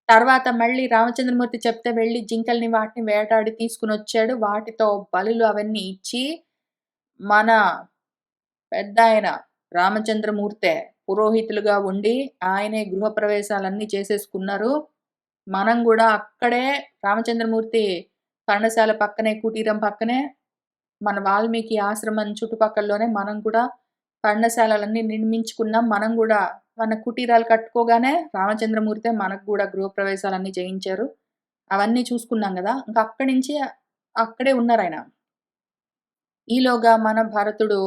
తర్వాత మళ్ళీ రామచంద్రమూర్తి చెప్తే వెళ్లి జింకల్ని వాటిని వేటాడి తీసుకొనొచ్చాడు. వాటితో బలులు అవన్నీ ఇచ్చి మన పెద్దాయన రామచంద్రమూర్తే పురోహితులుగా ఉండి ఆయనే గృహప్రవేశాలన్నీ చేసేసుకున్నారు. మనం గూడా అక్కడే రామచంద్రమూర్తి పర్ణశాల పక్కనే, కుటీరం పక్కనే మన వాల్మీకి ఆశ్రమం చుట్టుపక్కల్లోనే మనం కూడా పర్ణశాలలన్నీ నిర్మించుకున్నాం. మనం గూడా మన కుటీరాలు కట్టుకోగానే రామచంద్రమూర్తే మనకు గూడా గృహప్రవేశాలన్నీ చేయించారు. అవన్నీ చూసుకున్నాం గదా! ఇంక అక్కడి నుంచి అక్కడే ఉన్నారాయన. ఈలోగా మన భరతుడు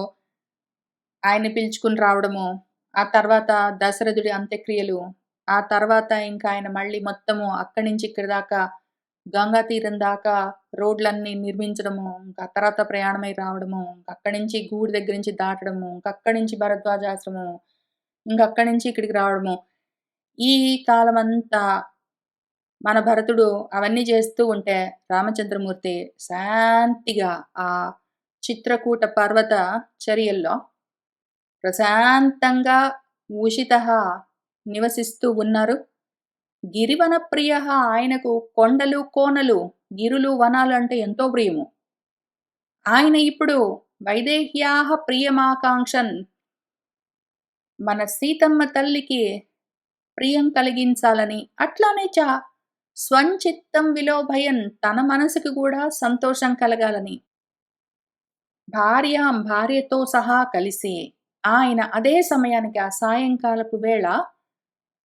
ఆయన్ని పిలుచుకొని రావడము, ఆ తర్వాత దశరథుడి అంత్యక్రియలు, ఆ తర్వాత ఇంకా ఆయన మళ్ళీ మొత్తము అక్కడి నుంచి ఇక్కడి దాకా గంగా తీరం దాకా రోడ్లన్నీ నిర్మించడము, ఇంకా తర్వాత ప్రయాణమై రావడము, అక్కడి నుంచి గూడి దగ్గర నుంచి దాటడము, అక్కడి నుంచి భరద్వాజాశ్రమం, అక్కడి నుంచి ఇక్కడికి రావడము. ఈ కాలమంతా మన భరతుడు అవన్నీ చేస్తూ ఉంటే రామచంద్రమూర్తి శాంతిగా ఆ చిత్రకూట పర్వత చర్యల్లో ప్రశాంతంగా ఉషితః నివసిస్తూ ఉన్నారు. గిరివన ప్రియః ఆయనకు కొండలు, కోనలు, గిరులు, వనాలు అంటే ఎంతో ప్రియము. ఆయన ఇప్పుడు వైదేహ్యాః ప్రియమాకాంక్షన్ మన సీతమ్మ తల్లికి ప్రియం కలిగించాలని, అట్లానే స్వంచిత్తం విలోభయన్ తన మనసుకి కూడా సంతోషం కలగాలని, భార్యతో సహా కలిసి ఆయన అదే సమయానికి ఆ సాయంకాలపు వేళ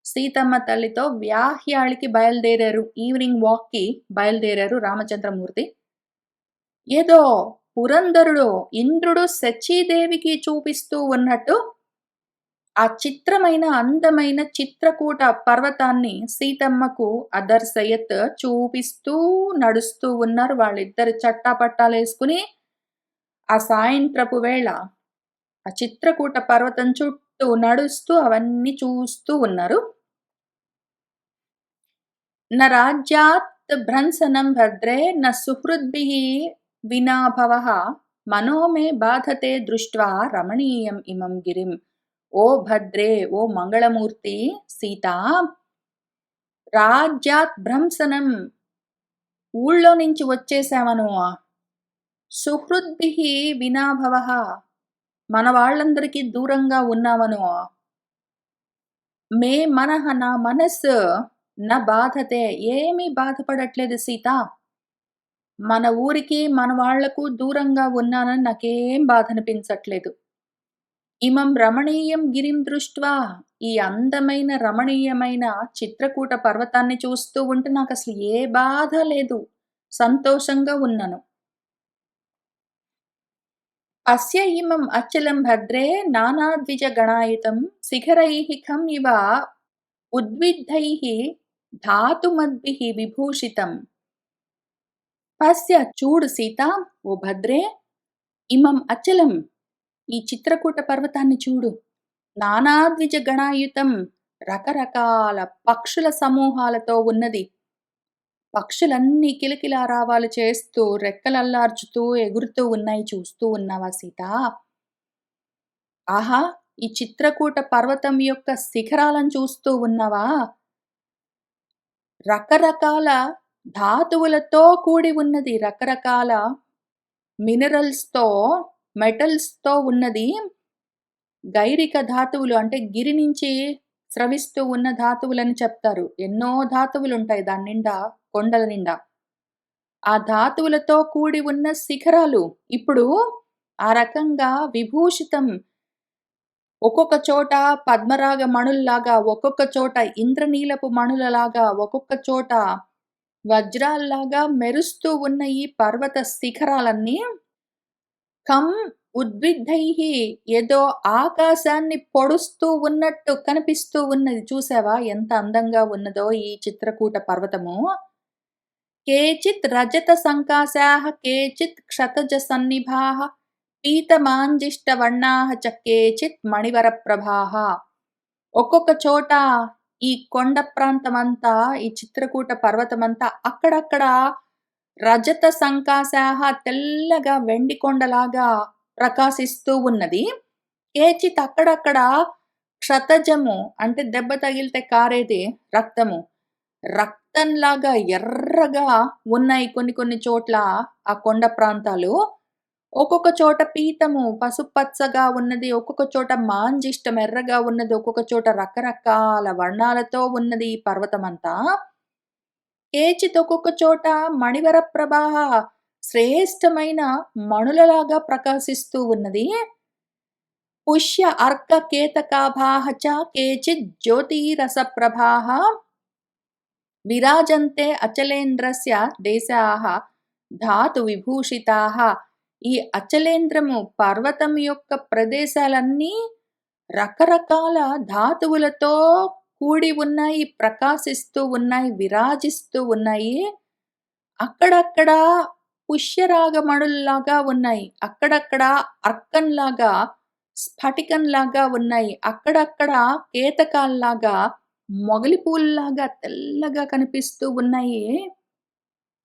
సీతమ్మ తల్లితో వ్యాహ్యాళికి బయలుదేరారు. ఈవినింగ్ వాక్‌కి బయలుదేరారు రామచంద్రమూర్తి. ఏదో పురంధరుడు, ఇంద్రుడు శచీదేవికి చూపిస్తూ ఉన్నట్టు ఆ చిత్రమైన, అందమైన చిత్రకూట పర్వతాన్ని సీతమ్మకు అదర్శయత్ చూపిస్తూ నడుస్తూ ఉన్నారు. వాళ్ళిద్దరు చట్టాపట్టాలేసుకుని ఆ సాయంత్రపు వేళ ఆ చిత్రకూట పర్వతం చుట్టూ నడుస్తూ అవన్నీ చూస్తూ ఉన్నారు. న రాజ్యాత్ భ్రంశనం భద్రే న సుహృద్భిః వినా భవః మనో మే బాధతే దృష్ట్వా రమణీయం ఇమం గిరిం. ఓ భద్రే, ఓ మంగళమూర్తి సీత, రాజ్యాత్ భ్రంశనం ఊళ్ళో నుంచి వచ్చేసామను. సుహృద్భిః వినా భవః. మన వాళ్ళందరికీ దూరంగా ఉన్నామనో, మే మనః నా మనస్సు న బాధతే ఏమీ బాధపడట్లేదు సీత. మన ఊరికి, మన వాళ్లకు దూరంగా ఉన్నానని నాకేం బాధనిపించట్లేదు. ఇమం రమణీయం గిరిం దృష్ట్వా ఈ అందమైన రమణీయమైన చిత్రకూట పర్వతాన్ని చూస్తూ ఉంటే నాకసలు ఏ బాధ లేదు. సంతోషంగా ఉన్నాను. అస్య ఇమం అచలం భద్రే నానాద్విజగణాయుతం శిఖరైః ఖం ఇవ ఉద్విద్ధైః ధాతుమద్భిః విభూషితం. పశ్య చూడు సీత, ఓ భద్రే, ఇమం అచలం ఈ చిత్రకూట పర్వతాన్ని చూడు. నానాద్విజగణాయుతం రకరకాల పక్షుల సమూహాలతో ఉన్నది. పక్షులన్నీ కిలకిలారావాలు చేస్తూ, రెక్కలల్లార్చుతూ, ఎగురుతూ ఉన్నాయి. చూస్తూ ఉన్నావా సీత? ఆహా! ఈ చిత్రకూట పర్వతం యొక్క శిఖరాలను చూస్తూ ఉన్నావా? రకరకాల ధాతువులతో కూడి ఉన్నది. రకరకాల మినరల్స్‌తో, మెటల్స్‌తో ఉన్నది. గైరిక ధాతువులు అంటే గిరి నుంచి స్రవిస్తూ ఉన్న ధాతువులని చెప్తారు. ఎన్నో ధాతువులుంటాయి దాని నిండా, కొండల నిండా. ఆ ధాతువులతో కూడి ఉన్న శిఖరాలు. ఇప్పుడు ఆ రకంగా విభూషితం. ఒక్కొక్క చోట పద్మరాగ మణుల్లాగా, ఒక్కొక్క చోట ఇంద్రనీలపు మణులలాగా, ఒక్కొక్క చోట వజ్రాల్లాగా మెరుస్తూ ఉన్న ఈ పర్వత శిఖరాలన్నీ కం ఉద్విగ్ధైః ఏదో ఆకాశాన్ని పొడుస్తూ ఉన్నట్టు కనిపిస్తూ ఉన్నది. చూసావా ఎంత అందంగా ఉన్నదో ఈ చిత్రకూట పర్వతము. కేచిత్ రజత సంకాశాః కేచిత్ క్షతజ సన్నిభాః పీతమాంజిష్టవర్ణాః చ కేచిత్ మణివరప్రభాః. ఒక్కొక్క చోట ఈ కొండ ప్రాంతమంతా, ఈ చిత్రకూట పర్వతమంతా అక్కడక్కడ రజత సంకాశాః తెల్లగా వెండి కొండలాగా ప్రకాశిస్తూ ఉన్నది. కేచిత్ అక్కడక్కడ క్షతజము అంటే దెబ్బ తగిలితే కారేది రక్తము. రక్తంలాగా ఎర్రగా ఉన్నాయి కొన్ని కొన్ని చోట్ల ఆ కొండ ప్రాంతాలు. ఒక్కొక్క చోట పీతము పసుపచ్చగా ఉన్నది. ఒక్కొక్క చోట మాంజిష్టం ఎర్రగా ఉన్నది. ఒక్కొక్క చోట రకరకాల వర్ణాలతో ఉన్నది ఈ పర్వతమంతా. కేచిత్ ఒక్కొక్క చోట మణివర ప్రభాః శ్రేష్టమైన మణులలాగా ప్రకాశిస్తూ ఉన్నది. పుష్య అర్క కేతకాభాః చ కేచిత్ జ్యోతిరసప్రభాః విరాజంతే అచలేంద్రస్య దేశాః ధాతు విభూషితాః. ఈ అచలేంద్రము పర్వతం యొక్క ప్రదేశాలన్నీ రకరకాల ధాతువులతో కూడి ఉన్నాయి, ప్రకాశిస్తూ ఉన్నాయి, విరాజిస్తూ ఉన్నాయి. అక్కడక్కడ పుష్యరాగమణుల్లాగా ఉన్నాయి. అక్కడక్కడ అర్కంలాగా, స్ఫటికంలాగా ఉన్నాయి. అక్కడక్కడ కేతకాల్లాగా, మొగలి పూల్లాగా తెల్లగా కనిపిస్తూ ఉన్నాయి.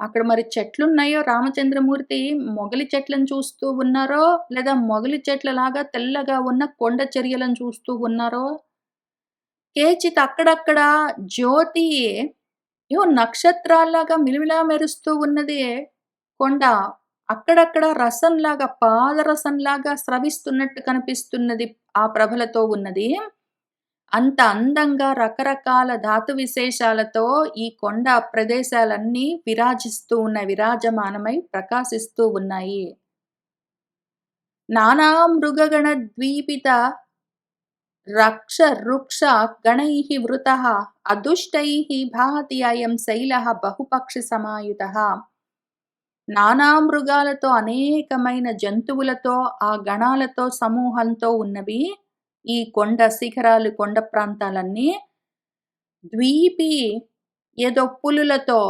అక్కడ మరి చెట్లున్నాయో రామచంద్రమూర్తి మొగలి చెట్లను చూస్తూ ఉన్నారో, లేదా మొగలి చెట్లలాగా తెల్లగా ఉన్న కొండ చర్యలను చూస్తూ ఉన్నారో, కేచిత్ అక్కడక్కడ జ్యోతి ఏవో నక్షత్రాల్లాగా మిలమిలా మెరుస్తూ ఉన్నది కొండ. అక్కడక్కడ రసంలాగా, పాదరసంలాగా స్రవిస్తున్నట్టు కనిపిస్తున్నది. ఆ ప్రభలతో ఉన్నది. అంత అందంగా రకరకాల ధాతు విశేషాలతో ఈ కొండ ప్రదేశాలన్నీ విరాజిస్తూ ఉన్నాయి. విరాజమానమై ప్రకాశిస్తూ ఉన్నాయి. నానా మృగగణ ద్వీపిత రక్ష వృక్ష గణైః వృతః అదుష్టైః భాతి అయం శైలః బహుపక్షి సమాయుతః. నానా మృగాలతో, అనేకమైన జంతువులతో, ఆ గణాలతో, సమూహంతో ఉన్నవి ఈ కొండ శిఖరాలు, కొండ ప్రాంతాలన్నీ. ద్వీపి ఏదో పులులతో,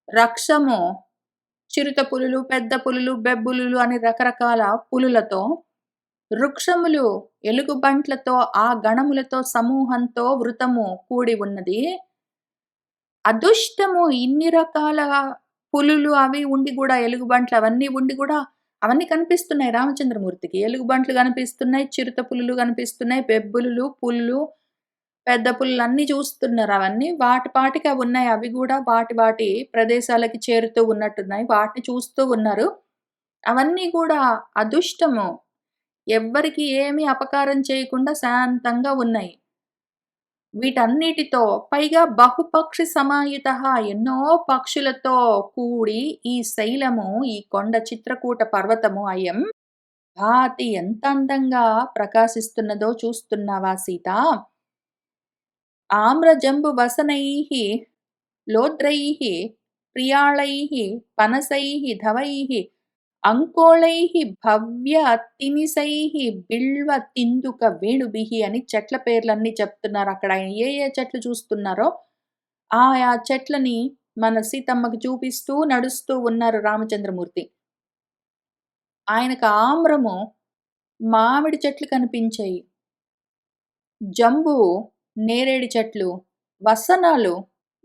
రక్షము చిరుత పులులు, పెద్ద పులులు, బెబ్బులులు అని రకరకాల పులులతో, వృక్షములు ఎలుగుబంట్లతో, ఆ గణములతో, సమూహంతో వృతము కూడి ఉన్నది. అదుష్టము ఇన్ని రకాల పులులు అవి ఉండి గూడా, ఎలుగుబంట్లు అవన్నీ ఉండి గూడా అవన్నీ కనిపిస్తున్నాయి రామచంద్రమూర్తికి. ఎలుగుబంట్లు కనిపిస్తున్నాయి, చిరుత పులులు కనిపిస్తున్నాయి, బెబ్బులులు, పులులు, పెద్ద పులులన్నీ చూస్తున్నారు. అవన్నీ వాటి పాటికి అవి ఉన్నాయి. అవి గూడా వాటి వాటి ప్రదేశాలకి చేరుతూ ఉన్నట్టున్నాయి. వాటిని చూస్తూ ఉన్నారు. అవన్నీ కూడా అదుష్టము. ఎవ్వరికీ ఏమీ అపకారం చేయకుండా శాంతంగా ఉన్నాయి. వీటన్నిటితో పైగా బహుపక్షి సమాయుతః ఎన్నో పక్షులతో కూడి ఈ శైలము, ఈ కొండ చిత్రకూట పర్వతము అయం భాతి ఎంత అందంగా ప్రకాశిస్తున్నదో చూస్తున్నావా సీతా? ఆమ్రజంబు వసనైః లోద్రైః ప్రియాళైః పనసైః ధవైః అంకోళైః భవ్య తినిసైః బిల్వ తిందుక వేణుభిః అని చెట్ల పేర్లన్నీ చెప్తున్నారు. అక్కడ ఆయన ఏ చెట్లు చూస్తున్నారో ఆయా చెట్లని మన సీతమ్మకి చూపిస్తూ నడుస్తూ ఉన్నారు రామచంద్రమూర్తి. ఆయనకు ఆమ్రము, మామిడి చెట్లు కనిపించాయి. జంబు, నేరేడు చెట్లు, వసనాలు,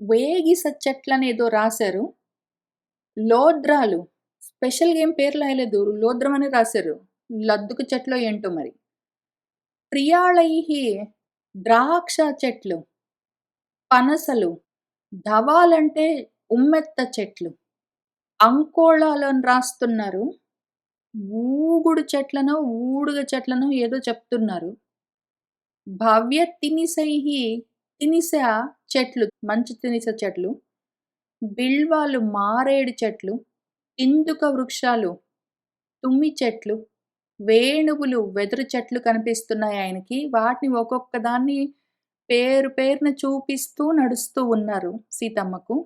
వేగిస చెట్లనేదో రాశారు. లోద్రాలు స్పెషల్‌గా ఏం పేర్లు రాయలేదు. లోద్రం అని రాశారు. లద్దుకు చెట్లో ఏంటో మరి. ప్రియాళైః ద్రాక్ష చెట్లు, పనసలు, ధవాలంటే ఉమ్మెత్త చెట్లు, అంకోళాలని రాస్తున్నారు. ఊగుడు చెట్లనో, ఊడుగ చెట్లనో ఏదో చెప్తున్నారు. భవ్య తినిసైః తినిస చెట్లు, మంచి తినిస చెట్లు, బిల్వాలు మారేడు చెట్లు, ఇందుక వృక్షాలు తుమ్మి చెట్లు, వేణువులు వెదురు చెట్లు కనిపిస్తున్నాయి ఆయనకి. వాటిని ఒక్కొక్క దాన్ని పేరు పేరున చూపిస్తూ నడుస్తూ ఉన్నారు సీతమ్మకు.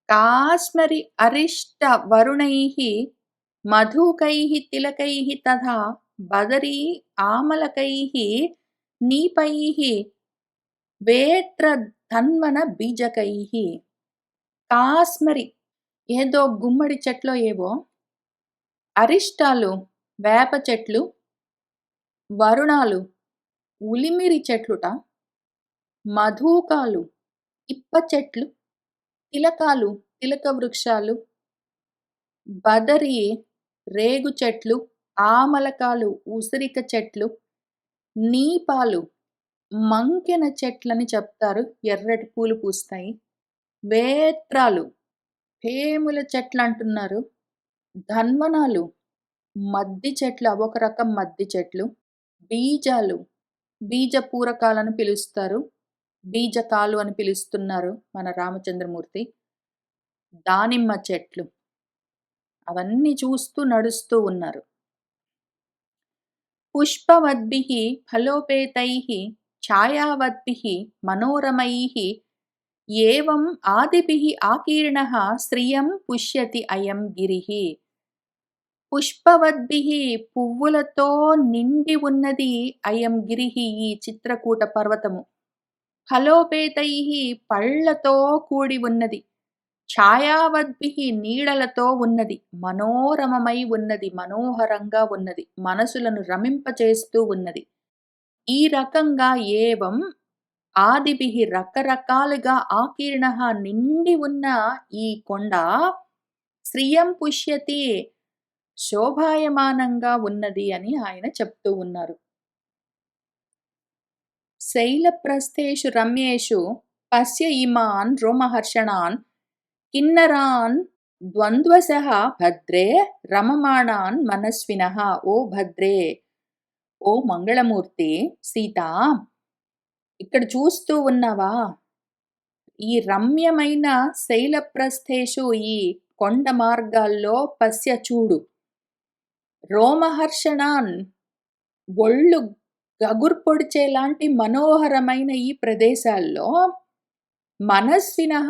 కాశ్మరి అరిష్ట వరుణైః మధుకైః తిలకైః తథా బదరీ ఆమలకైః నీపైః వేత్ర ధన్వన బీజకైః. కాశ్మరి ఏదో గుమ్మడి చెట్లో ఏవో, అరిష్టాలు వేప చెట్లు, వరుణాలు ఉలిమిరి చెట్లుట, మధుకాలు ఇప్ప చెట్లు, తిలకాలు తిలక వృక్షాలు, బదరి రేగు చెట్లు, ఆమలకాలు ఉసిరిక చెట్లు, నీపాలు మంకెన చెట్లని చెప్తారు. ఎర్రటి పూలు పూస్తాయి. వేత్రాలు వేముల చెట్లంటున్నారు. ధన్వనాలు మద్ది చెట్లు, అవొక రకం మద్ది చెట్లు. బీజాలు బీజ పూరకాలని పిలుస్తారు. బీజకాలు అని పిలుస్తున్నారు మన రామచంద్రమూర్తి. దానిమ్మ చెట్లు అవన్నీ చూస్తూ నడుస్తూ ఉన్నారు. పుష్పవద్భిః ఫలోపేతైః ఛాయావద్భిః మనోరమైః ఏవం ఆదిభిః ఆకీర్ణః శ్రియం పుష్యతి అయం గిరిః. పుష్పవద్భిః పువ్వులతో నిండి ఉన్నది అయం గిరిః ఈ చిత్రకూట పర్వతము. ఫలోపేతైః పళ్ళతో కూడి ఉన్నది. ఛాయావద్భిః నీడలతో ఉన్నది. మనోరమమై ఉన్నది. మనోహరంగా ఉన్నది. మనసులను రమింపచేస్తూ ఉన్నది. ఈ రకంగా ఏవం ఆదిభిః రకరకాలుగా ఆకీర్ణః నిండి ఉన్న ఈ కొండ శ్రియం పుష్యతి శోభాయమానంగా ఉన్నది అని ఆయన చెప్తూ ఉన్నారు. శైలప్రస్థేషు రమ్యేషు పశ్య ఇమాన్ రోమహర్షణాన్ కిన్నరాన్ ద్వంద్వశః భద్రే రమమాణాన్ మనస్వినః. ఓ భద్రే, ఓ మంగళమూర్తి సీతా, ఇక్కడ చూస్తూ ఉన్నావా? ఈ రమ్యమైన శైలప్రస్థేషు ఈ కొండ మార్గాల్లో పశ్య చూడు. రోమహర్షణాన్ ఒళ్ళు గగుర్పొడిచేలాంటి మనోహరమైన ఈ ప్రదేశాల్లో మనస్వినః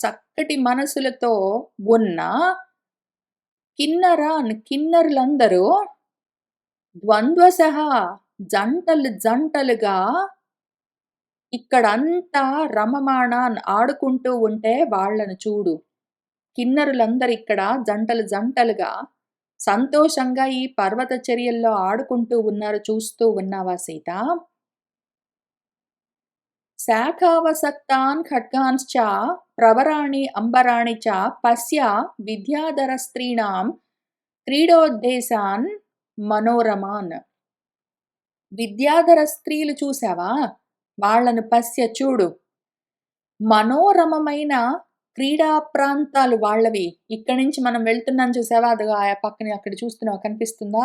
చక్కటి మనసులతో ఉన్న కిన్నరాన్ కిన్నరులందరూ ద్వంద్వశః జంటలు జంటలుగా ఇక్కడంతా రమమాణాన్ ఆడుకుంటూ ఉంటే వాళ్ళను చూడు. కిన్నరులందరూ ఇక్కడ జంటలు జంటలుగా సంతోషంగా ఈ పర్వత చర్యల్లో ఆడుకుంటూ ఉన్నారు. చూస్తూ ఉన్నావా సీత? శాఖావసక్తాన్ ఖడ్గాంశ్చ ప్రవరాణి అంబరాణి చ పశ్య విద్యాధర స్త్రీణాం క్రీడోద్దేశాన్ మనోరమాన్. విద్యాధర స్త్రీలు చూసావా? వాళ్ళను పశ్య చూడు. మనోరమమైన క్రీడా ప్రాంతాలు వాళ్ళవి. ఇక్కడి నుంచి మనం వెళ్తున్నాం చూసావా? అదిగో ఆ పక్కన అక్కడ చూస్తున్నావా కనిపిస్తుందా?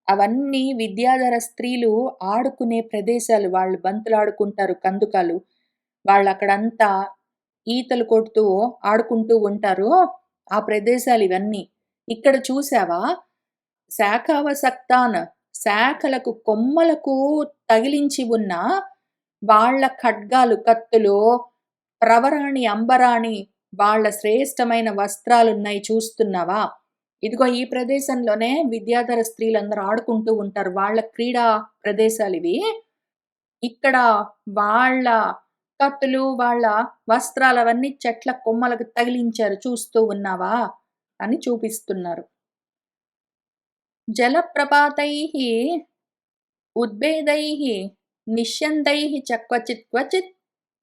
అవన్నీ విద్యాధర స్త్రీలు ఆడుకునే ప్రదేశాలు. వాళ్ళు బంతులాడుకుంటారు, కందుకాలు. వాళ్ళక్కడంతా ఈతలు కొడుతూ ఆడుకుంటూ ఉంటారు. ఆ ప్రదేశాలివన్నీ. ఇక్కడ చూసావా? శాఖావసక్తాన్ శాఖలకు, కొమ్మలకు తగిలించి ఉన్న వాళ్ళ ఖడ్గాలు, కత్తులు, ప్రవరాణి, అంబరాణి వాళ్ళ శ్రేష్టమైన వస్త్రాలున్నాయి చూస్తున్నావా? ఇదిగో ఈ ప్రదేశంలోనే విద్యాధర స్త్రీలందరూ ఆడుకుంటూ ఉంటారు. వాళ్ళ క్రీడా ప్రదేశాలివి. ఇక్కడ వాళ్ళ కత్తులు, వాళ్ళ వస్త్రాలవన్నీ చెట్ల కొమ్మలకు తగిలించారు చూస్తూ ఉన్నావా? అని చూపిస్తున్నారు. జలప్రపాతైః ఉద్భేदैः నిష్యంदैः చ క్వచిత్ క్వచిత్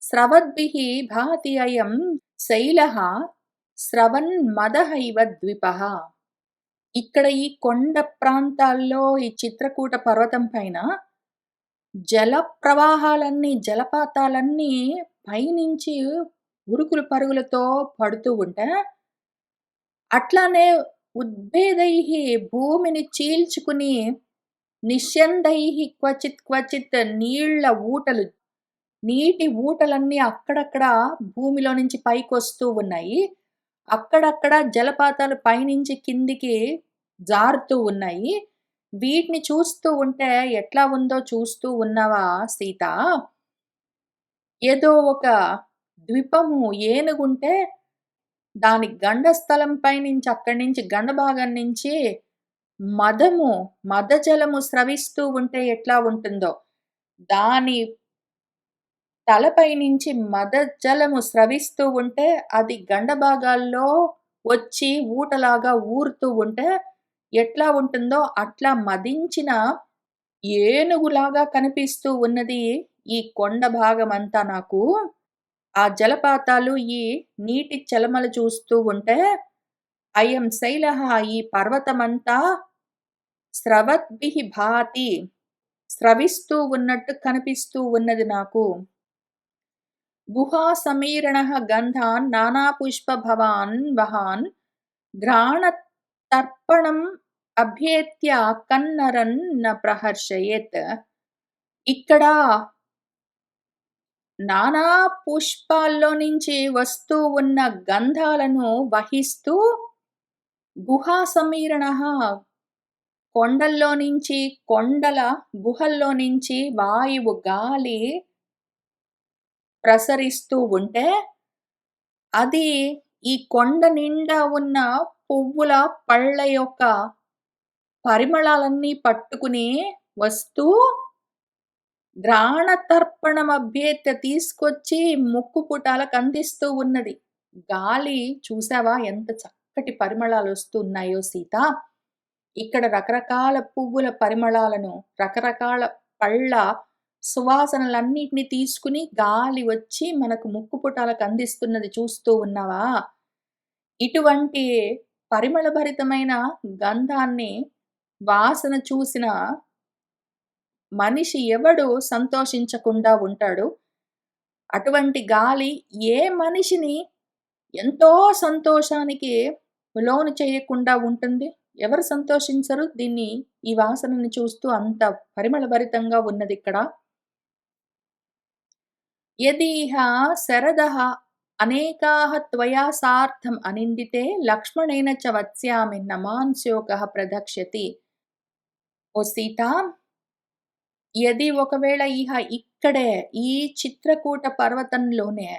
స్రవద్భిः భాతి అయం శైలః స్రవన్మదః ఇవ ద్విపః. ఇక్కడ ఈ కొండ ప్రాంతాల్లో ఈ చిత్రకూట పర్వతం పైన జల ప్రవాహాలన్నీ, జలపాతాలన్నీ పైనుంచి ఉరుకులు పరుగులతో పడుతూ ఉంటే, అట్లానే ఉద్భేదైః భూమిని చీల్చుకుని నిష్యందైః క్వచిత్ క్వచిత్ నీళ్ల ఊటలు, నీటి ఊటలన్నీ అక్కడక్కడ భూమిలో నుంచి పైకొస్తూ ఉన్నాయి. అక్కడక్కడ జలపాతాలు పైనుంచి కిందికి జారుతూ ఉన్నాయి. వీటిని చూస్తూ ఉంటే ఎట్లా ఉందో చూస్తూ ఉన్నావా సీత? ఏదో ఒక ద్వీపము ఏనుగుంటే దాని గండస్థలంపై నుంచి అక్కడి నుంచి గండ భాగం నుంచి మదజలము స్రవిస్తూ ఉంటే ఎట్లా ఉంటుందో, దాని తలపై నుంచి మదజలము స్రవిస్తూ ఉంటే అది గండ భాగాల్లో వచ్చి ఊటలాగా ఊరుతూ ఉంటే ఎట్లా ఉంటుందో అట్లా మదించిన ఏనుగులాగా కనిపిస్తూ ఉన్నది ఈ కొండ భాగమంతా నాకు. ఆ జలపాతాలు, ఈ నీటి చలమలు చూస్తూ ఉంటే అయం శైలః ఈ పర్వతమంతా స్రవద్భిః భాతి స్రవిస్తూ ఉన్నట్టు కనిపిస్తూ ఉన్నది నాకు. గుహా సమీరణః గంధాన్ నానాపుష్పభవాన్ వహాన్ ఘ్రాణతర్పణం అభ్యేత్య కన్నరన్ న ప్రహర్షయేత్. ఇక్కడ నానా పుష్పాల్లో నుంచి వస్తూ ఉన్న గంధాలను వహిస్తూ గుహా సమీరణః కొండల్లో నుంచి, కొండల గుహల్లో నుంచి వాయువు గాలి ప్రసరిస్తూ ఉంటే, అది ఈ కొండ నిండా ఉన్న పువ్వుల, పళ్ళ యొక్క పరిమళాలన్నీ పట్టుకుని వస్తూ ఘ్రాణతర్పణమభ్యేత్య తీసుకొచ్చి ముక్కు పుటాలకు అందిస్తూ ఉన్నది. గాలి చూసావా ఎంత చక్కటి పరిమళాలొస్తున్నాయో సీత? ఇక్కడ రకరకాల పువ్వుల పరిమళాలను, రకరకాల పళ్ళ సువాసనలన్నిటిని తీసుకుని గాలి వచ్చి మనకు ముక్కు పుటాలకు అందిస్తున్నది చూస్తూ ఉన్నావా? ఇటువంటి పరిమళభరితమైన గంధాన్ని వాసన చూసిన మనిషి ఎవడు సంతోషించకుండా ఉంటాడు? అటువంటి గాలి ఏ మనిషిని ఎంతో సంతోషానికి లోను చేయకుండా ఉంటుంది? ఎవరు సంతోషించరు దీన్ని, ఈ వాసనని చూస్తూ అంత పరిమళభరితంగా ఉన్నదిక్కడ. యదీహ శరదః అనేకాః త్వయా సార్ధం అనిందితే లక్ష్మణేన చ వత్స్యామి నమాన్ శోకః ప్రదక్ష్యతి. ఓ సీత, యది ఒకవేళ ఇక్కడే ఈ చిత్రకూట పర్వతంలోనే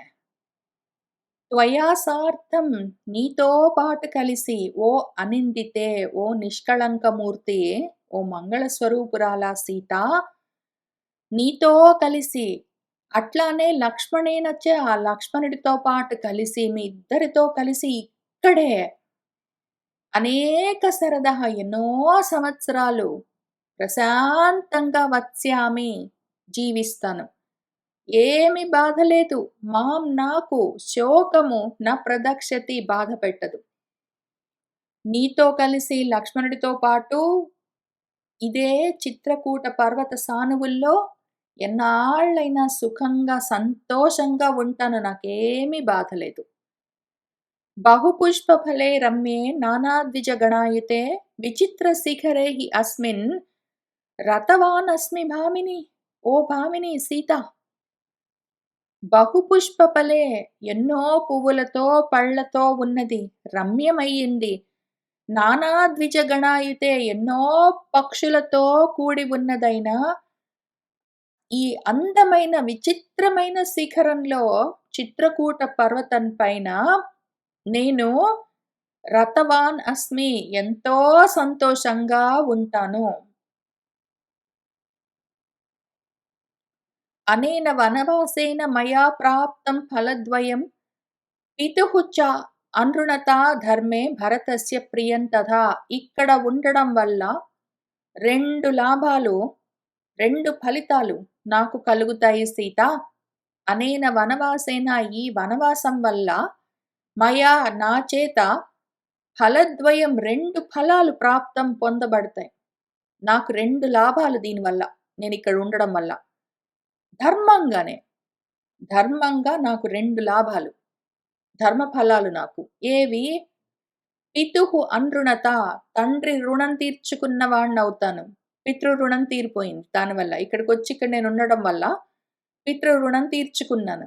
త్వయా సార్ధం నీతో పాటు కలిసి ఓ అనిందితే, ఓ నిష్కళంకమూర్తి, ఓ మంగళ స్వరూపురాలా సీత, నీతో కలిసి అట్లానే లక్ష్మణేనచ్చ ఆ లక్ష్మణుడితో పాటు కలిసి మీ ఇద్దరితో కలిసి ఇక్కడే అనేక శరదః ఎన్నో సంవత్సరాలు ప్రశాంతంగా వత్స్యామి జీవిస్తాను. ఏమి బాధ లేదు. నాకు శోకము నా ప్రదక్షతి బాధ పెట్టదు. నీతో కలిసి లక్ష్మణుడితో పాటు ఇదే చిత్రకూట పర్వత సానువుల్లో ఎన్నాళ్ళైనా సుఖంగా, సంతోషంగా ఉంటాను. నాకేమీ బాధ లేదు. బహుపుష్పఫలే రమ్యే నానాద్విజగణాయుతే విచిత్రశిఖరే హి అస్మిన్ రతవానస్మి భామిని. ఓ భామిని సీత! బహుపుష్పఫలే ఎన్నో పువ్వులతో, పళ్ళతో ఉన్నది. రమ్యమయింది. నానాద్విజగణాయుతే ఎన్నో పక్షులతో కూడి ఉన్నదైన ఈ అందమైన విచిత్రమైన శిఖరంలో చిత్రకూట పర్వతం పైన నేను రతవాన్ అస్మి ఎంతో సంతోషంగా ఉంటాను. అనేన వనవాసేన మయా ప్రాప్తం ఫలద్వయం పితుః చ అనృణతా ధర్మే భరతస్య ప్రియం తథా. ఇక్కడ ఉండడం వల్ల 2 లాభాలు, 2 ఫలితాలు నాకు కలుగుతాయి సీత. అనేన వనవాసేన ఈ వనవాసం వల్ల మయా నా చేత ఫలద్వయం 2 ఫలాలు ప్రాప్తం పొందబడతాయి. నాకు 2 లాభాలు దీనివల్ల నేనిక్కడ ఉండడం వల్ల. ధర్మంగానే. ధర్మంగా నాకు 2 లాభాలు. ధర్మ ఫలాలు నాకు. ఏవి? పితుః అనృణత తండ్రి రుణం తీర్చుకున్న వాడినవుతాను. పితృ రుణం తీరిపోయింది దానివల్ల. ఇక్కడికొచ్చి ఇక్కడ నేను ఉండడం వల్ల పితృ రుణం తీర్చుకున్నాను.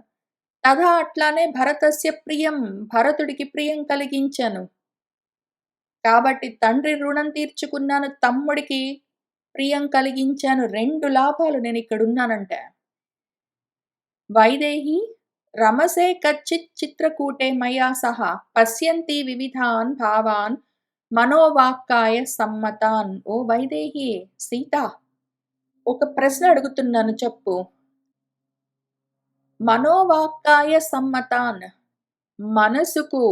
తథా అట్లానే భరతస్య ప్రియం భరతుడికి ప్రియం కలిగించాను. కాబట్టి తండ్రి రుణం తీర్చుకున్నాను, తమ్ముడికి ప్రియం కలిగించాను. 2 లాభాలు నేనిక్కడున్నానంటే. వైదేహి రమసే కచ్చిత్ చిత్రకూటే మయా సహ పశ్యంతి వివిధాన్ భావాన్ మనోవాక్కాయ సమ్మతాన్. ఓ వైదేహి సీత! ఒక ప్రశ్న అడుగుతున్నాను చెప్పు. మనోవాక్కాయ సమ్మతాన్ మనసుకు,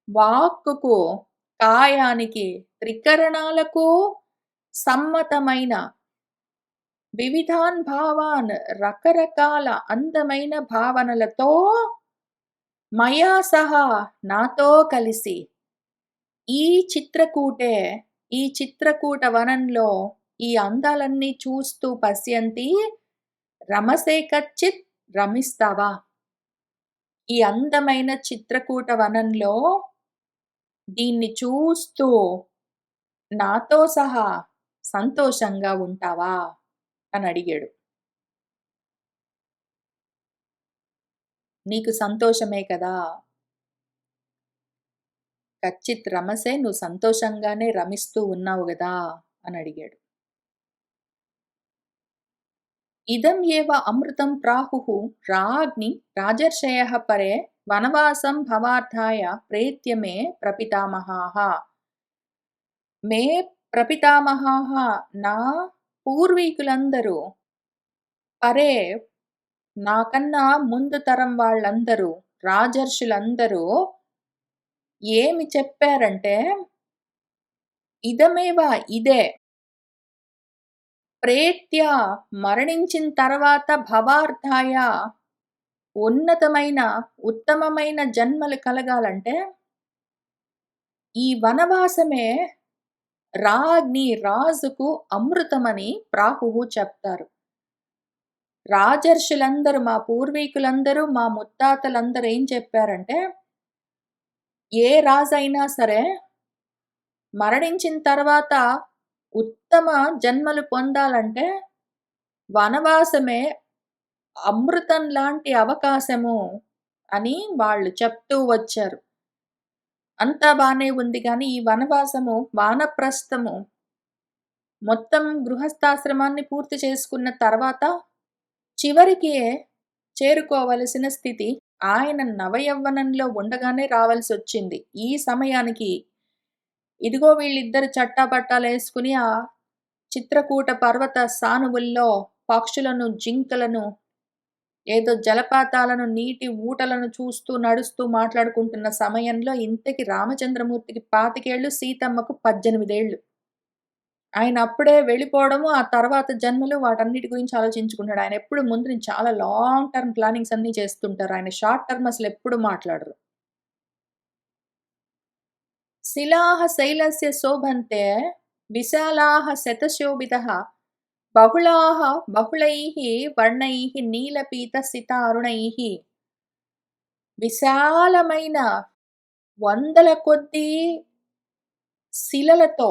వాక్కుకు, కాయానికి, త్రికరణాలకు సమ్మతమైన వివిధాన్ భావాన్ రకరకాల అందమైన భావనలతో మయా సహా నాతో కలిసి ఈ చిత్రకూటే ఈ చిత్రకూట వనంలో ఈ అందాలన్నీ చూస్తూ పశ్యంతి రమసే కచ్చిత్ రమిస్తావా? ఈ అందమైన చిత్రకూట వనంలో దీన్ని చూస్తూ నాతో సహా సంతోషంగా ఉంటావా? అని అడిగాడు. నీకు సంతోషమే కదా! కచ్చిత్ రమసే నువ్వు సంతోషంగానే రమిస్తూ ఉన్నావు గదా! అని అడిగాడు. ఇదం ఏవ అమృతం ప్రాహుః రాజ్ఞి రాజర్షయః పరే వనవాసం భవార్థాయ ప్రేత్య మే ప్రపితామహాః. మే ప్రపితామహాః నా పూర్వీకులందరూ పరే నాకన్నా ముందు తరం వాళ్ళందరూ రాజర్షులందరూ ఏమి చెప్పారంటే ఇదమేవ ఇదే ప్రేత్య మరణించిన తర్వాత భవార్థాయ ఉన్నతమైన ఉత్తమమైన జన్మలు కలగాలంటే ఈ వనవాసమే రాజ్ఞి రాజుకు అమృతమని ప్రాహువు చెప్తారు. రాజర్షులందరూ మా పూర్వీకులందరూ మా ముత్తాతలందరూ ఏం చెప్పారంటే ఏ రాజైనా సరే మరణించిన తర్వాత ఉత్తమ జన్మలు పొందాలంటే వనవాసమే అమృతం లాంటి అవకాశము అని వాళ్ళు చెప్తూ వచ్చారు. అంతా బానే ఉంది గానీ ఈ వనవాసము వానప్రస్థము మొత్తం గృహస్థాశ్రమాన్ని పూర్తి చేసుకున్న తర్వాత చివరికి చేరుకోవలసిన స్థితి ఆయన నవయవ్వనంలో ఉండగానే రావాల్సొచ్చింది. ఈ సమయానికి ఇదిగో వీళ్ళిద్దరు చట్టాపట్టాలేసుకుని ఆ చిత్రకూట పర్వత సానువుల్లో పక్షులను, జింకలను, ఏదో జలపాతాలను, నీటి ఊటలను చూస్తూ, నడుస్తూ మాట్లాడుకుంటున్న సమయంలో ఇంతకి రామచంద్రమూర్తికి 25 ఏళ్ళు, సీతమ్మకు 18 ఏళ్ళు. ఆయన అప్పుడే వెళ్ళిపోవడము, ఆ తర్వాత జన్మలు వాటన్నిటి గురించి ఆలోచించుకుంటాడు. ఆయన ఎప్పుడు ముందు నుంచి చాలా లాంగ్ టర్మ్ ప్లానింగ్స్ అన్నీ చేస్తుంటారు. ఆయన షార్ట్ టర్మ్ అసలెప్పుడు మాట్లాడరు. శిలాః శైలస్య శోభంతే విశాలాః శతశోభితః బహుళాః బహుళైః వర్ణైః నీలపీత సితారుణైః. విశాలమైన వందల కొద్దీ శిలలతో,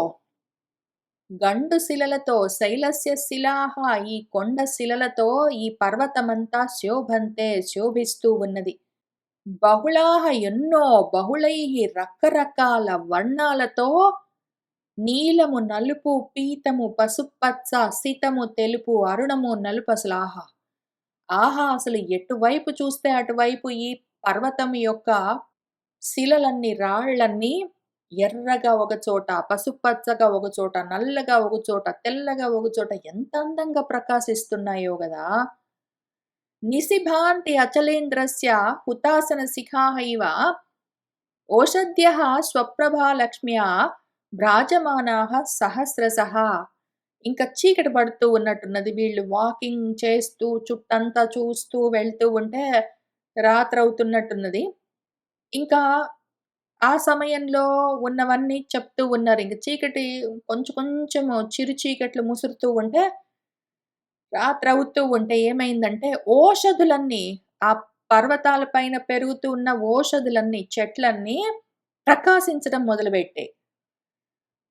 గండు శిలలతో, శైలస్య శిలాః, ఈ కొండ శిలలతో ఈ పర్వతమంతా శోభంతే శోభిస్తూ ఉన్నది. బహుళాః, ఎన్నో, బహుళైః, రకరకాల వర్ణాలతో, నీలము, నలుపు, పీతము, పసుపచ్చ, సితము, తెలుపు, అరుణము, నలుపు, అసలు ఆహా! ఆహా! అసలు ఎటువైపు చూస్తే అటువైపు ఈ పర్వతం యొక్క శిలలన్నీ, రాళ్ళన్నీ ఎర్రగా ఒక చోట, పసుపచ్చగా ఒక చోట, నల్లగా ఒక చోట, తెల్లగా ఒక చోట ఎంత అందంగా ప్రకాశిస్తున్నాయో గదా! నిశిభాంతి అచలేంద్రస్య హుతాసన శిఖాః ఇవ ఓషధ్యః స్వప్రభాలక్ష్మ్యా భ్రాజమానాః సహస్రశః. ఇంక చీకటి పడుతూ ఉన్నట్టున్నది. వీళ్ళు వాకింగ్ చేస్తూ, చుట్టంతా చూస్తూ వెళ్తూ ఉంటే రాత్రవుతున్నట్టున్నది. ఇంకా ఆ సమయంలో ఉన్నవన్నీ చెప్తూ ఉన్నారు. ఇంక చీకటి కొంచెం కొంచెము చిరు చీకట్లు ముసురుతూ ఉంటే, రాత్రవుతూ ఉంటే ఏమైందంటే, ఓషధులన్నీ, ఆ పర్వతాల పైన పెరుగుతూ ఉన్న ఓషధులన్నీ, చెట్లన్నీ ప్రకాశించడం మొదలుపెట్టాయి.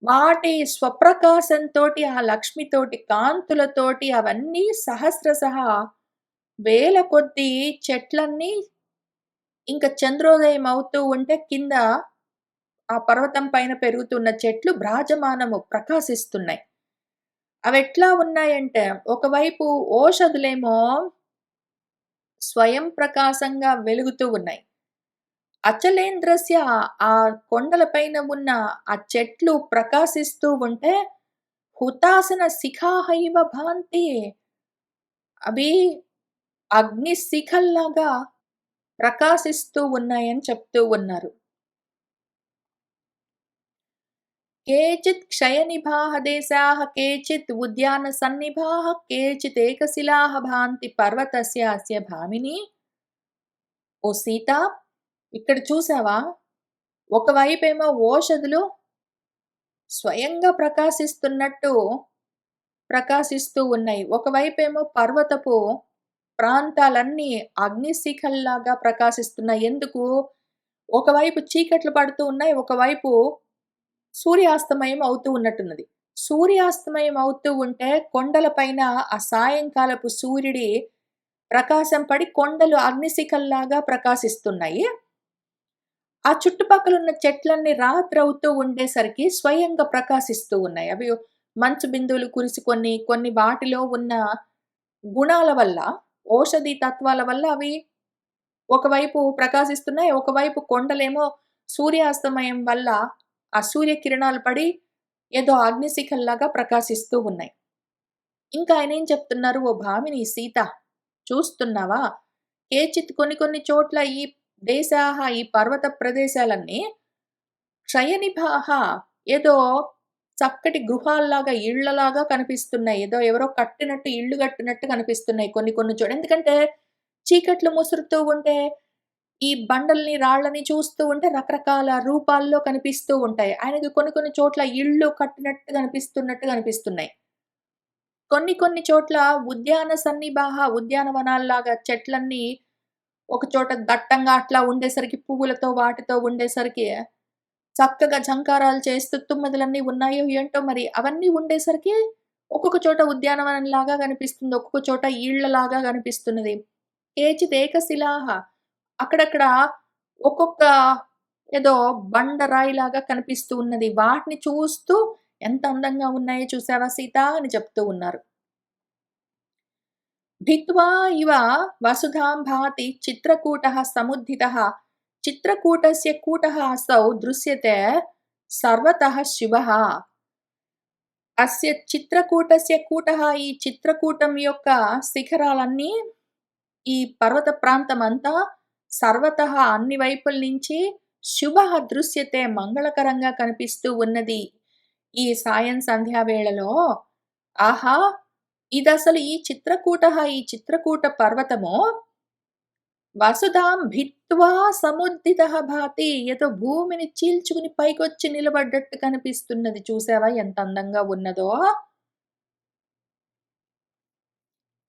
వాటి స్వప్రకాశంతోటి, ఆ లక్ష్మితోటి, కాంతులతోటి అవన్నీ సహస్రశః వేల కొద్దీ చెట్లన్నీ ఇంక చంద్రోదయం అవుతూ ఉంటే కింద ఆ పర్వతం పైన పెరుగుతున్న చెట్లు భ్రాజమానము ప్రకాశిస్తున్నాయి. అవెట్లా ఉన్నాయంటే, ఒకవైపు ఓషధులేమో స్వయం ప్రకాశంగా వెలుగుతూ ఉన్నాయి. అచలేంద్రస్య, ఆ కొండల పైన ఉన్న ఆ చెట్లు ప్రకాశిస్తూ ఉంటే, హుతాసన శిఖాః ఇవ భాంతి, అవి అగ్ని శిఖల్లాగా ప్రకాశిస్తూ ఉన్నాయని చెప్తూ ఉన్నారు. కేచిత్ క్షయనిభాః దేశాః, కేచిత్ ఉద్యానసన్నిభాః, కేచిదేకశిలాః భాంతి పర్వతస్య అస్య భామిని. ఓ సీత, ఇక్కడ చూసావా? ఒకవైపేమో ఓషధులు స్వయంగా ప్రకాశిస్తున్నట్టు ప్రకాశిస్తూ ఉన్నాయి. ఒకవైపేమో పర్వతపు ప్రాంతాలన్నీ అగ్నిశిఖల్లాగా ప్రకాశిస్తున్నాయి. ఎందుకు? ఒకవైపు చీకట్లు పడుతూ ఉన్నాయి. ఒకవైపు సూర్యాస్తమయం అవుతూ ఉన్నట్టున్నది. సూర్యాస్తమయం అవుతూ ఉంటే కొండల పైన ఆ సాయంకాలపు సూర్యుడి ప్రకాశం పడి కొండలు అగ్నిశిఖల్లాగా ప్రకాశిస్తున్నాయి. ఆ చుట్టుపక్కలున్న చెట్లన్నీ రాత్రవుతూ ఉండేసరికి స్వయంగా ప్రకాశిస్తూ ఉన్నాయి. అవి మంచు బిందువులు కురిసి కొన్ని వాటిలో ఉన్న గుణాల వల్ల, ఓషధి తత్వాల వల్ల అవి ఒకవైపు ప్రకాశిస్తున్నాయి. ఒకవైపు కొండలేమో సూర్యాస్తమయం వల్ల ఆ సూర్యకిరణాలు పడి ఏదో అగ్నిశిఖల్లాగా ప్రకాశిస్తూ ఉన్నాయి. ఇంకా ఆయనేం చెప్తున్నారు, "ఓ భామిని సీత, చూస్తున్నావా? కేచిత్, కొన్ని కొన్ని చోట్ల ఈ దేశాహ, ఈ పర్వత ప్రదేశాలన్నీ క్షయనిభాః, ఏదో చక్కటి గృహాల్లాగా, ఇళ్ళలాగా కనిపిస్తున్నాయి. ఏదో ఎవరో కట్టినట్టు, ఇల్లు కట్టినట్టు కనిపిస్తున్నాయి కొన్ని కొన్ని ఎందుకంటే చీకట్లు ముసురుతూ ఉంటే ఈ బండల్ని, రాళ్ళని చూస్తూ ఉంటే రకరకాల రూపాల్లో కనిపిస్తూ ఉంటాయి. ఆయనకి కొన్ని కొన్ని చోట్ల ఇళ్ళు కట్టినట్టు కనిపిస్తున్నట్టు కనిపిస్తున్నాయి. కొన్ని కొన్ని చోట్ల ఉద్యాన సన్నిభాః, ఉద్యానవనాల్లాగా చెట్లన్నీ ఒక చోట దట్టంగా అట్లా ఉండేసరికి, పువ్వులతో వాటితో ఉండేసరికి చక్కగా ఝంకారాలు చేస్తూ తుమ్మెదలన్నీ ఉన్నాయో ఏంటో మరి అవన్నీ ఉండేసరికి ఒక్కొక్క చోట ఉద్యానవనంలాగా కనిపిస్తుంది. ఒక్కొక్క చోట ఇళ్ళలాగా కనిపిస్తున్నది. కేచిదేకశిలాః, అక్కడక్కడ ఒక్కొక్క ఏదో బండరాయిలాగా కనిపిస్తూ ఉన్నది. వాటిని చూస్తూ ఎంత అందంగా ఉన్నాయో చూసావా సీత అని చెప్తూ ఉన్నారు. భిత్వా ఇవ వసుధాం భాతి చిత్రకూటః సముద్ధితః, చిత్రకూటస్య కూటః అసౌ దృశ్యతే సర్వతః శుభః. అస్య చిత్రకూటస్య కూటః, ఈ చిత్రకూటం యొక్క శిఖరాలన్నీ, ఈ పర్వత ప్రాంతమంతా సర్వతః అన్ని వైపుల నుంచి శుభః దృశ్యతే మంగళకరంగా కనిపిస్తూ ఉన్నది. ఈ సాయం సంధ్యా వేళలో ఆహా! ఇదసలు ఈ చిత్రకూటః, ఈ చిత్రకూట పర్వతము వసుధాం భిత్వా సముద్దితః భాతి, ఏదో భూమిని చీల్చుకుని పైకొచ్చి నిలబడ్డట్టు కనిపిస్తున్నది. చూసావా ఎంత అందంగా ఉన్నదో?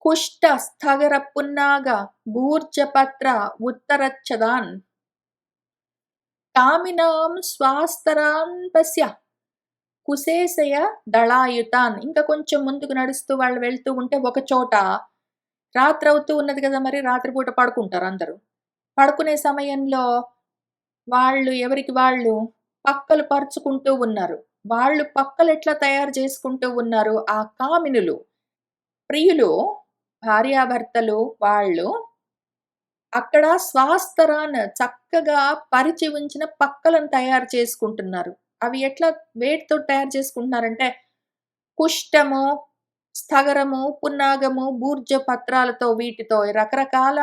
కుష్ట స్థగర పున్నాగ భూర్జపత్ర ఉత్తరచ్చదాన్. కామినాం స్వాస్తరాన్ పశ్య కుశేశయ దళాయుతాన్. ఇంకా కొంచెం ముందుకు నడుస్తూ వాళ్ళు వెళ్తూ ఉంటే ఒక చోట రాత్రవుతూ ఉన్నది కదా! మరి రాత్రిపూట పడుకుంటారు అందరూ. పడుకునే సమయంలో వాళ్ళు ఎవరికి వాళ్ళు పక్కలు పరుచుకుంటూ ఉన్నారు. వాళ్ళు పక్కలెట్లా తయారు చేసుకుంటూ ఉన్నారు, ఆ కామినులు, ప్రియులు, భార్యాభర్తలు వాళ్ళు అక్కడ స్వాస్తరాన్ చక్కగా పరిచి ఉంచిన పక్కలను తయారు చేసుకుంటున్నారు. అవి ఎట్లా వేటితో తయారు చేసుకుంటున్నారంటే, కుష్టము, స్థగరము, పున్నాగము, బూర్జ పత్రాలతో వీటితో రకరకాల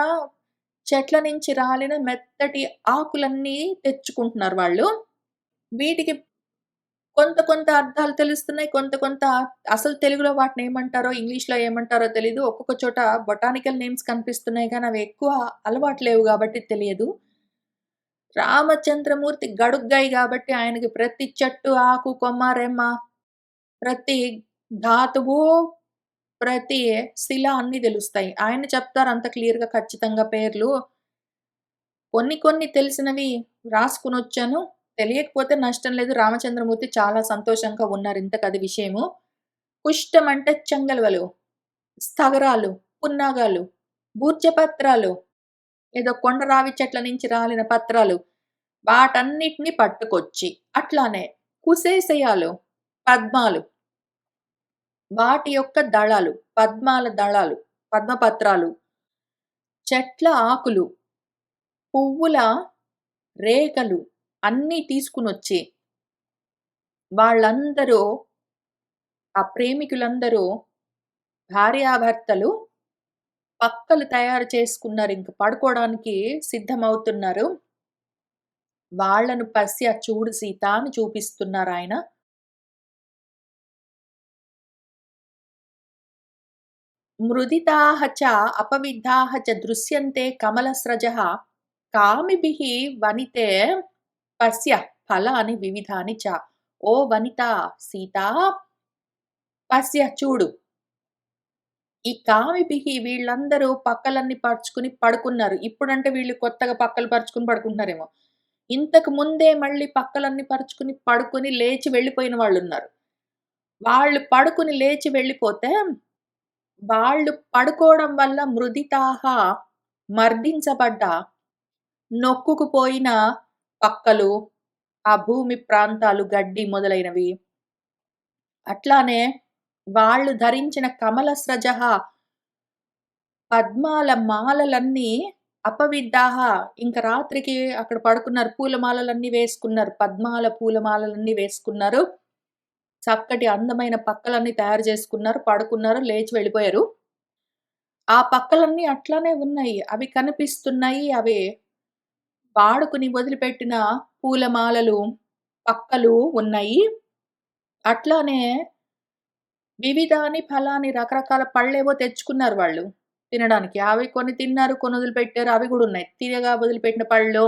చెట్ల నుంచి రాలిన మెత్తటి ఆకులన్నీ తెచ్చుకుంటున్నారు వాళ్ళు. వీటికి కొంత కొంత అర్థాలు తెలుస్తున్నాయి. కొంత కొంత అసలు తెలుగులో వాటినేమంటారో, ఇంగ్లీష్‌లో ఏమంటారో తెలీదు. ఒక్కొక్క చోట బొటానికల్ నేమ్స్ కనిపిస్తున్నాయి గానీ, అవి ఎక్కువ అలవాటు లేవు గాబట్టి తెలియదు. రామచంద్రమూర్తి గడుగ్గాయి గాబట్టి ఆయనకి ప్రతి చెట్టు, ఆకు, కొమ్మ, రెమ్మ, ప్రతి ధాతువు, ప్రతి శిల అన్నీ తెలుస్తాయి. ఆయన చెప్తారు అంత క్లియర్‌గా ఖచ్చితంగా పేర్లు. కొన్ని కొన్ని తెలిసినవి రాసుకొనొచ్చాను. తెలియకపోతే నష్టం లేదు. రామచంద్రమూర్తి చాలా సంతోషంగా ఉన్నారు ఇంతకది విషయము. కుష్టం అంటే చెంగల్వలు, స్థగరాలు, పున్నాగాలు, భూర్జపత్రాలు, ఏదో కొండరావి చెట్ల నుంచి రాలిన పత్రాలు, వాటన్నిటిని పట్టుకొచ్చి, అట్లానే కుశేషయాలు, పద్మాలు, వాటి యొక్క దళాలు, పద్మాల దళాలు, పద్మపత్రాలు, చెట్ల ఆకులు, పువ్వుల రేఖలు అన్నీ తీసుకొనొచ్చి, వాళ్ళందరూ ఆ ప్రేమికులందరూ భార్యాభర్తలు పక్కలు తయారు చేసుకున్నారు. ఇంక పడుకోవడానికి సిద్ధమవుతున్నారు. వాళ్ళను పశ్య చూడు సీత అని చూపిస్తున్నారాయన. మృదితాః చ అపవిద్ధాః చ దృశ్యంతే కమలస్రజః కామిభిః వనితే పశ్య ఫలాని వివిధాని చ. ఓ వనిత సీతా పశ్య చూడు. ఈ కామిభిః వీళ్ళందరూ పక్కలన్నీ పరుచుకుని పడుకున్నారు. ఇప్పుడంటే వీళ్ళు కొత్తగా పక్కలు పరుచుకొని పడుకుంటున్నారేమో. ఇంతకు ముందే మళ్ళీ పక్కలన్నీ పరుచుకుని పడుకొని లేచి వెళ్ళిపోయిన వాళ్ళున్నారు. వాళ్ళు పడుకొని లేచి వెళ్ళిపోతే, వాళ్ళు పడుకోవడం వల్ల మృదితాహ మర్దించబడ్డ, నొక్కుకుపోయిన పక్కలు, ఆ భూమి ప్రాంతాలు, గడ్డి మొదలైనవి. అట్లానే వాళ్ళు ధరించిన కమలస్రజః పద్మాల మాలలన్నీ అపవిద్దాః ఇంక రాత్రికి అక్కడ పడుకున్నారు. పూలమాలలన్నీ వేసుకున్నారు. పద్మాల పూలమాలలన్నీ వేసుకున్నారు. చక్కటి అందమైన పక్కలన్నీ తయారు చేసుకున్నారు. పడుకున్నారు. లేచి వెళ్ళిపోయారు. ఆ పక్కలన్నీ అట్లానే ఉన్నాయి. అవి కనిపిస్తున్నాయి. అవి వాడుకుని వదిలిపెట్టిన పూలమాలలు, పక్కలు ఉన్నాయి. అట్లానే వివిధాని ఫలాని రకరకాల పళ్ళేవో తెచ్చుకున్నారు వాళ్ళు తినడానికి. అవి కొన్ని తిన్నారు, కొన్ని వదిలిపెట్టారు. అవి గూడా ఉన్నాయి. తినగా వదిలిపెట్టిన పళ్ళు,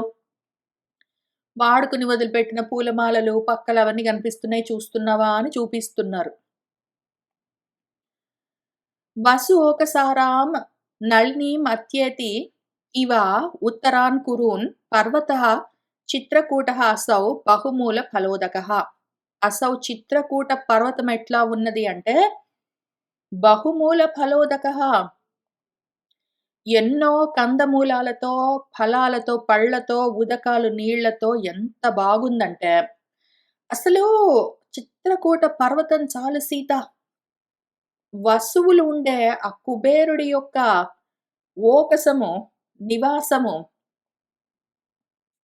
వాడుకొని వదిలిపెట్టిన పూలమాలలు, పక్కలు అవన్నీ కనిపిస్తున్నాయి. చూస్తున్నావా అని చూపిస్తున్నారు. వసుఓకసారాం నళినీం అత్యేతి ఇవ ఉత్తరాన్ కురూన్ పర్వతః చిత్రకూటః అసౌ బహుమూల ఫలోదకః. అసౌ చిత్రకూట పర్వతం ఎట్లా ఉన్నది అంటే, బహుమూల ఫలోదకః ఎన్నో కందమూలాలతో, ఫలాలతో, పళ్ళతో, ఉదకాలు నీళ్లతో ఎంత బాగుందంటే, అసలు చిత్రకూట పర్వతం చాలు సీత. వసువులు ఉండే ఆ కుబేరుడి యొక్క ఓకసము, నివాసము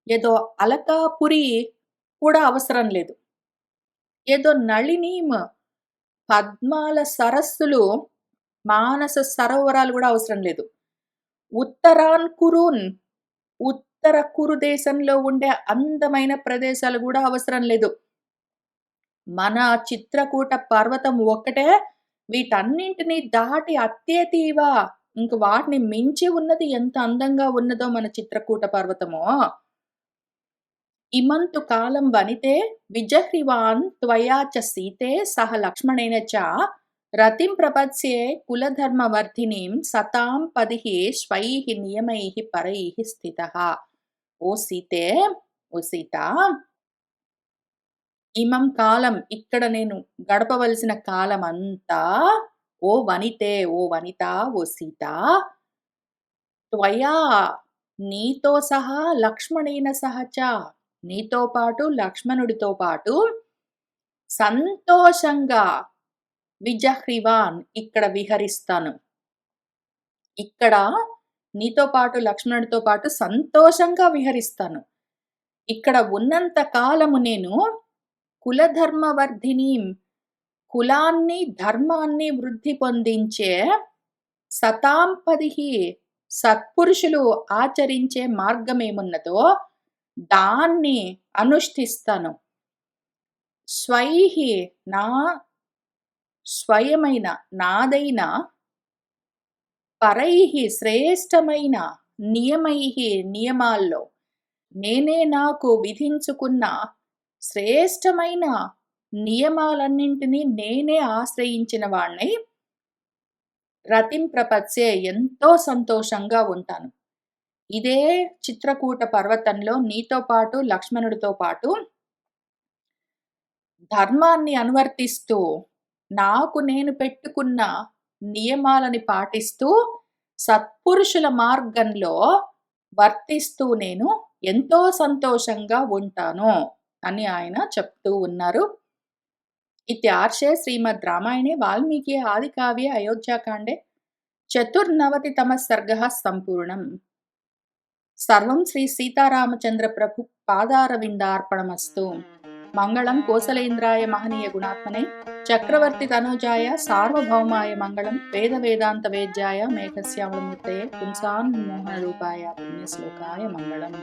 ఏదో అలకాపురి కూడా అవసరం లేదు. ఏదో నళినీం పద్మాల సరస్సులు, మానస సరోవరాలు గూడా అవసరం లేదు. ఉత్తరాన్ కురూన్ ఉత్తర కురు దేశంలో ఉండే అందమైన ప్రదేశాలు గూడా అవసరం లేదు. మన చిత్రకూట పర్వతం ఒక్కటే వీటన్నింటిని దాటి అత్యతీవ ఇంక వాటిని మించి ఉన్నది ఎంత అందంగా ఉన్నదో మన చిత్రకూట పర్వతమో. ఇమంతు కాలం వనితే విజహ్రివాన్ త్వయా చ సీతే సహ లక్ష్మణేన చ రతిం ప్రపత్స్యే కులధర్మవర్ధినీం సతాం పదిః స్వైః నియమైః పరైః స్థితః. ఓ సీతే ఓ సీత, ఇమం కాలం ఇక్కడ నేను గడపవలసిన కాలమంతా ఓ వనితే, ఓ వనిత, ఓ సీత, త్వయా నీతో సహా లక్ష్మణేన సహ చ నీతో పాటు లక్ష్మణుడితో పాటు సంతోషంగా విజహ్రివాన్ ఇక్కడ విహరిస్తాను. ఇక్కడ నీతో పాటు లక్ష్మణుడితో పాటు సంతోషంగా విహరిస్తాను. ఇక్కడ ఉన్నంత కాలము నేను కులధర్మవర్ధినీం కులాన్ని, ధర్మాన్ని వృద్ధి పొందించే సతాంపదిహి సత్పురుషులు ఆచరించే మార్గమేమున్నదో దాన్ని అనుష్ఠిస్తాను. స్వైహి నా స్వయమైన నాదైన పరైహి శ్రేష్టమైన నియమైహి నియమాల్లో నేనే నాకు విధించుకున్న శ్రేష్టమైన నియమాలన్నింటినీ నేనే ఆశ్రయించిన వాణ్ణి రతిం ప్రపత్సే ఎంతో సంతోషంగా ఉంటాను. ఇదే చిత్రకూట పర్వతంలో నీతో పాటు లక్ష్మణుడితో పాటు ధర్మాన్ని అనువర్తిస్తూ నాకు నేను పెట్టుకున్న నియమాలని పాటిస్తూ సత్పురుషుల మార్గంలో వర్తిస్తూ నేను ఎంతో సంతోషంగా ఉంటాను అని ఆయన చెప్తూ ఉన్నారు. ఇత్యార్షే శ్రీమద్ రామాయణే వాల్మీకి ఆదికావ్యే అయోధ్యాకాండే 94తమః సర్గః సంపూర్ణం. సర్వం శ్రీ సీతారామచంద్ర ప్రభు పాదారవిందార్పణమస్తు. మంగళం కోసలేంద్రాయ మహనీయ గుణాత్మనే చక్రవర్తి తనూజాయ సార్వభౌమాయ మంగళం వేద వేదాంత వేద్యాయ మేఘశ్యామళమూర్తయే పుంసాన్ మోహన రూపాయ పుణ్యశ్లోకాయ మంగళం.